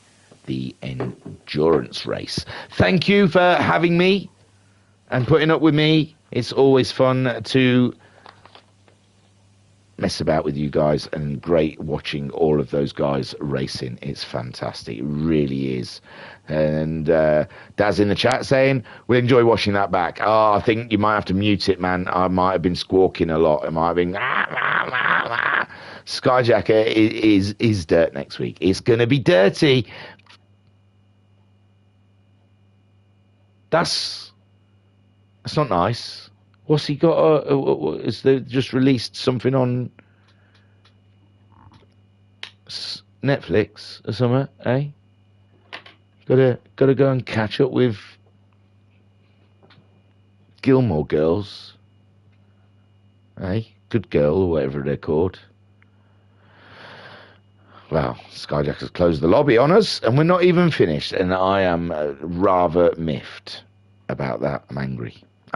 the endurance race. Thank you for having me and putting up with me. It's always fun to mess about with you guys, and great watching all of those guys racing. It's fantastic. It really is. And Daz in the chat saying, we'll enjoy watching that back. Oh, I think you might have to mute it, man. I might have been squawking a lot. It might have been... Skyjacker is dirt next week. It's going to be dirty. That's not nice. What's he got? Is they just released something on Netflix or something? Eh? Gotta go and catch up with Gilmore Girls. Eh? Good Girl or whatever they're called. Well, Skyjacker's closed the lobby on us, and we're not even finished. And I am rather miffed about that. I'm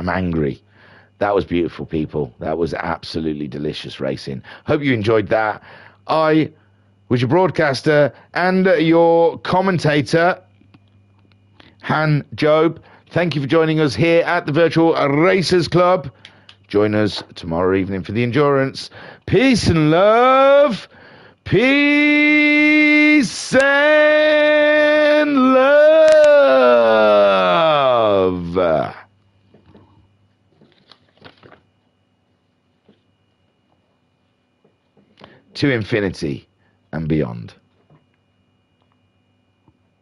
angry. That was beautiful, people. That was absolutely delicious racing. Hope you enjoyed that. I was your broadcaster and your commentator, Han Job. Thank you for joining us here at the Virtual Racers Club. Join us tomorrow evening for the Endurance. Peace and love. Peace and love. To infinity and beyond.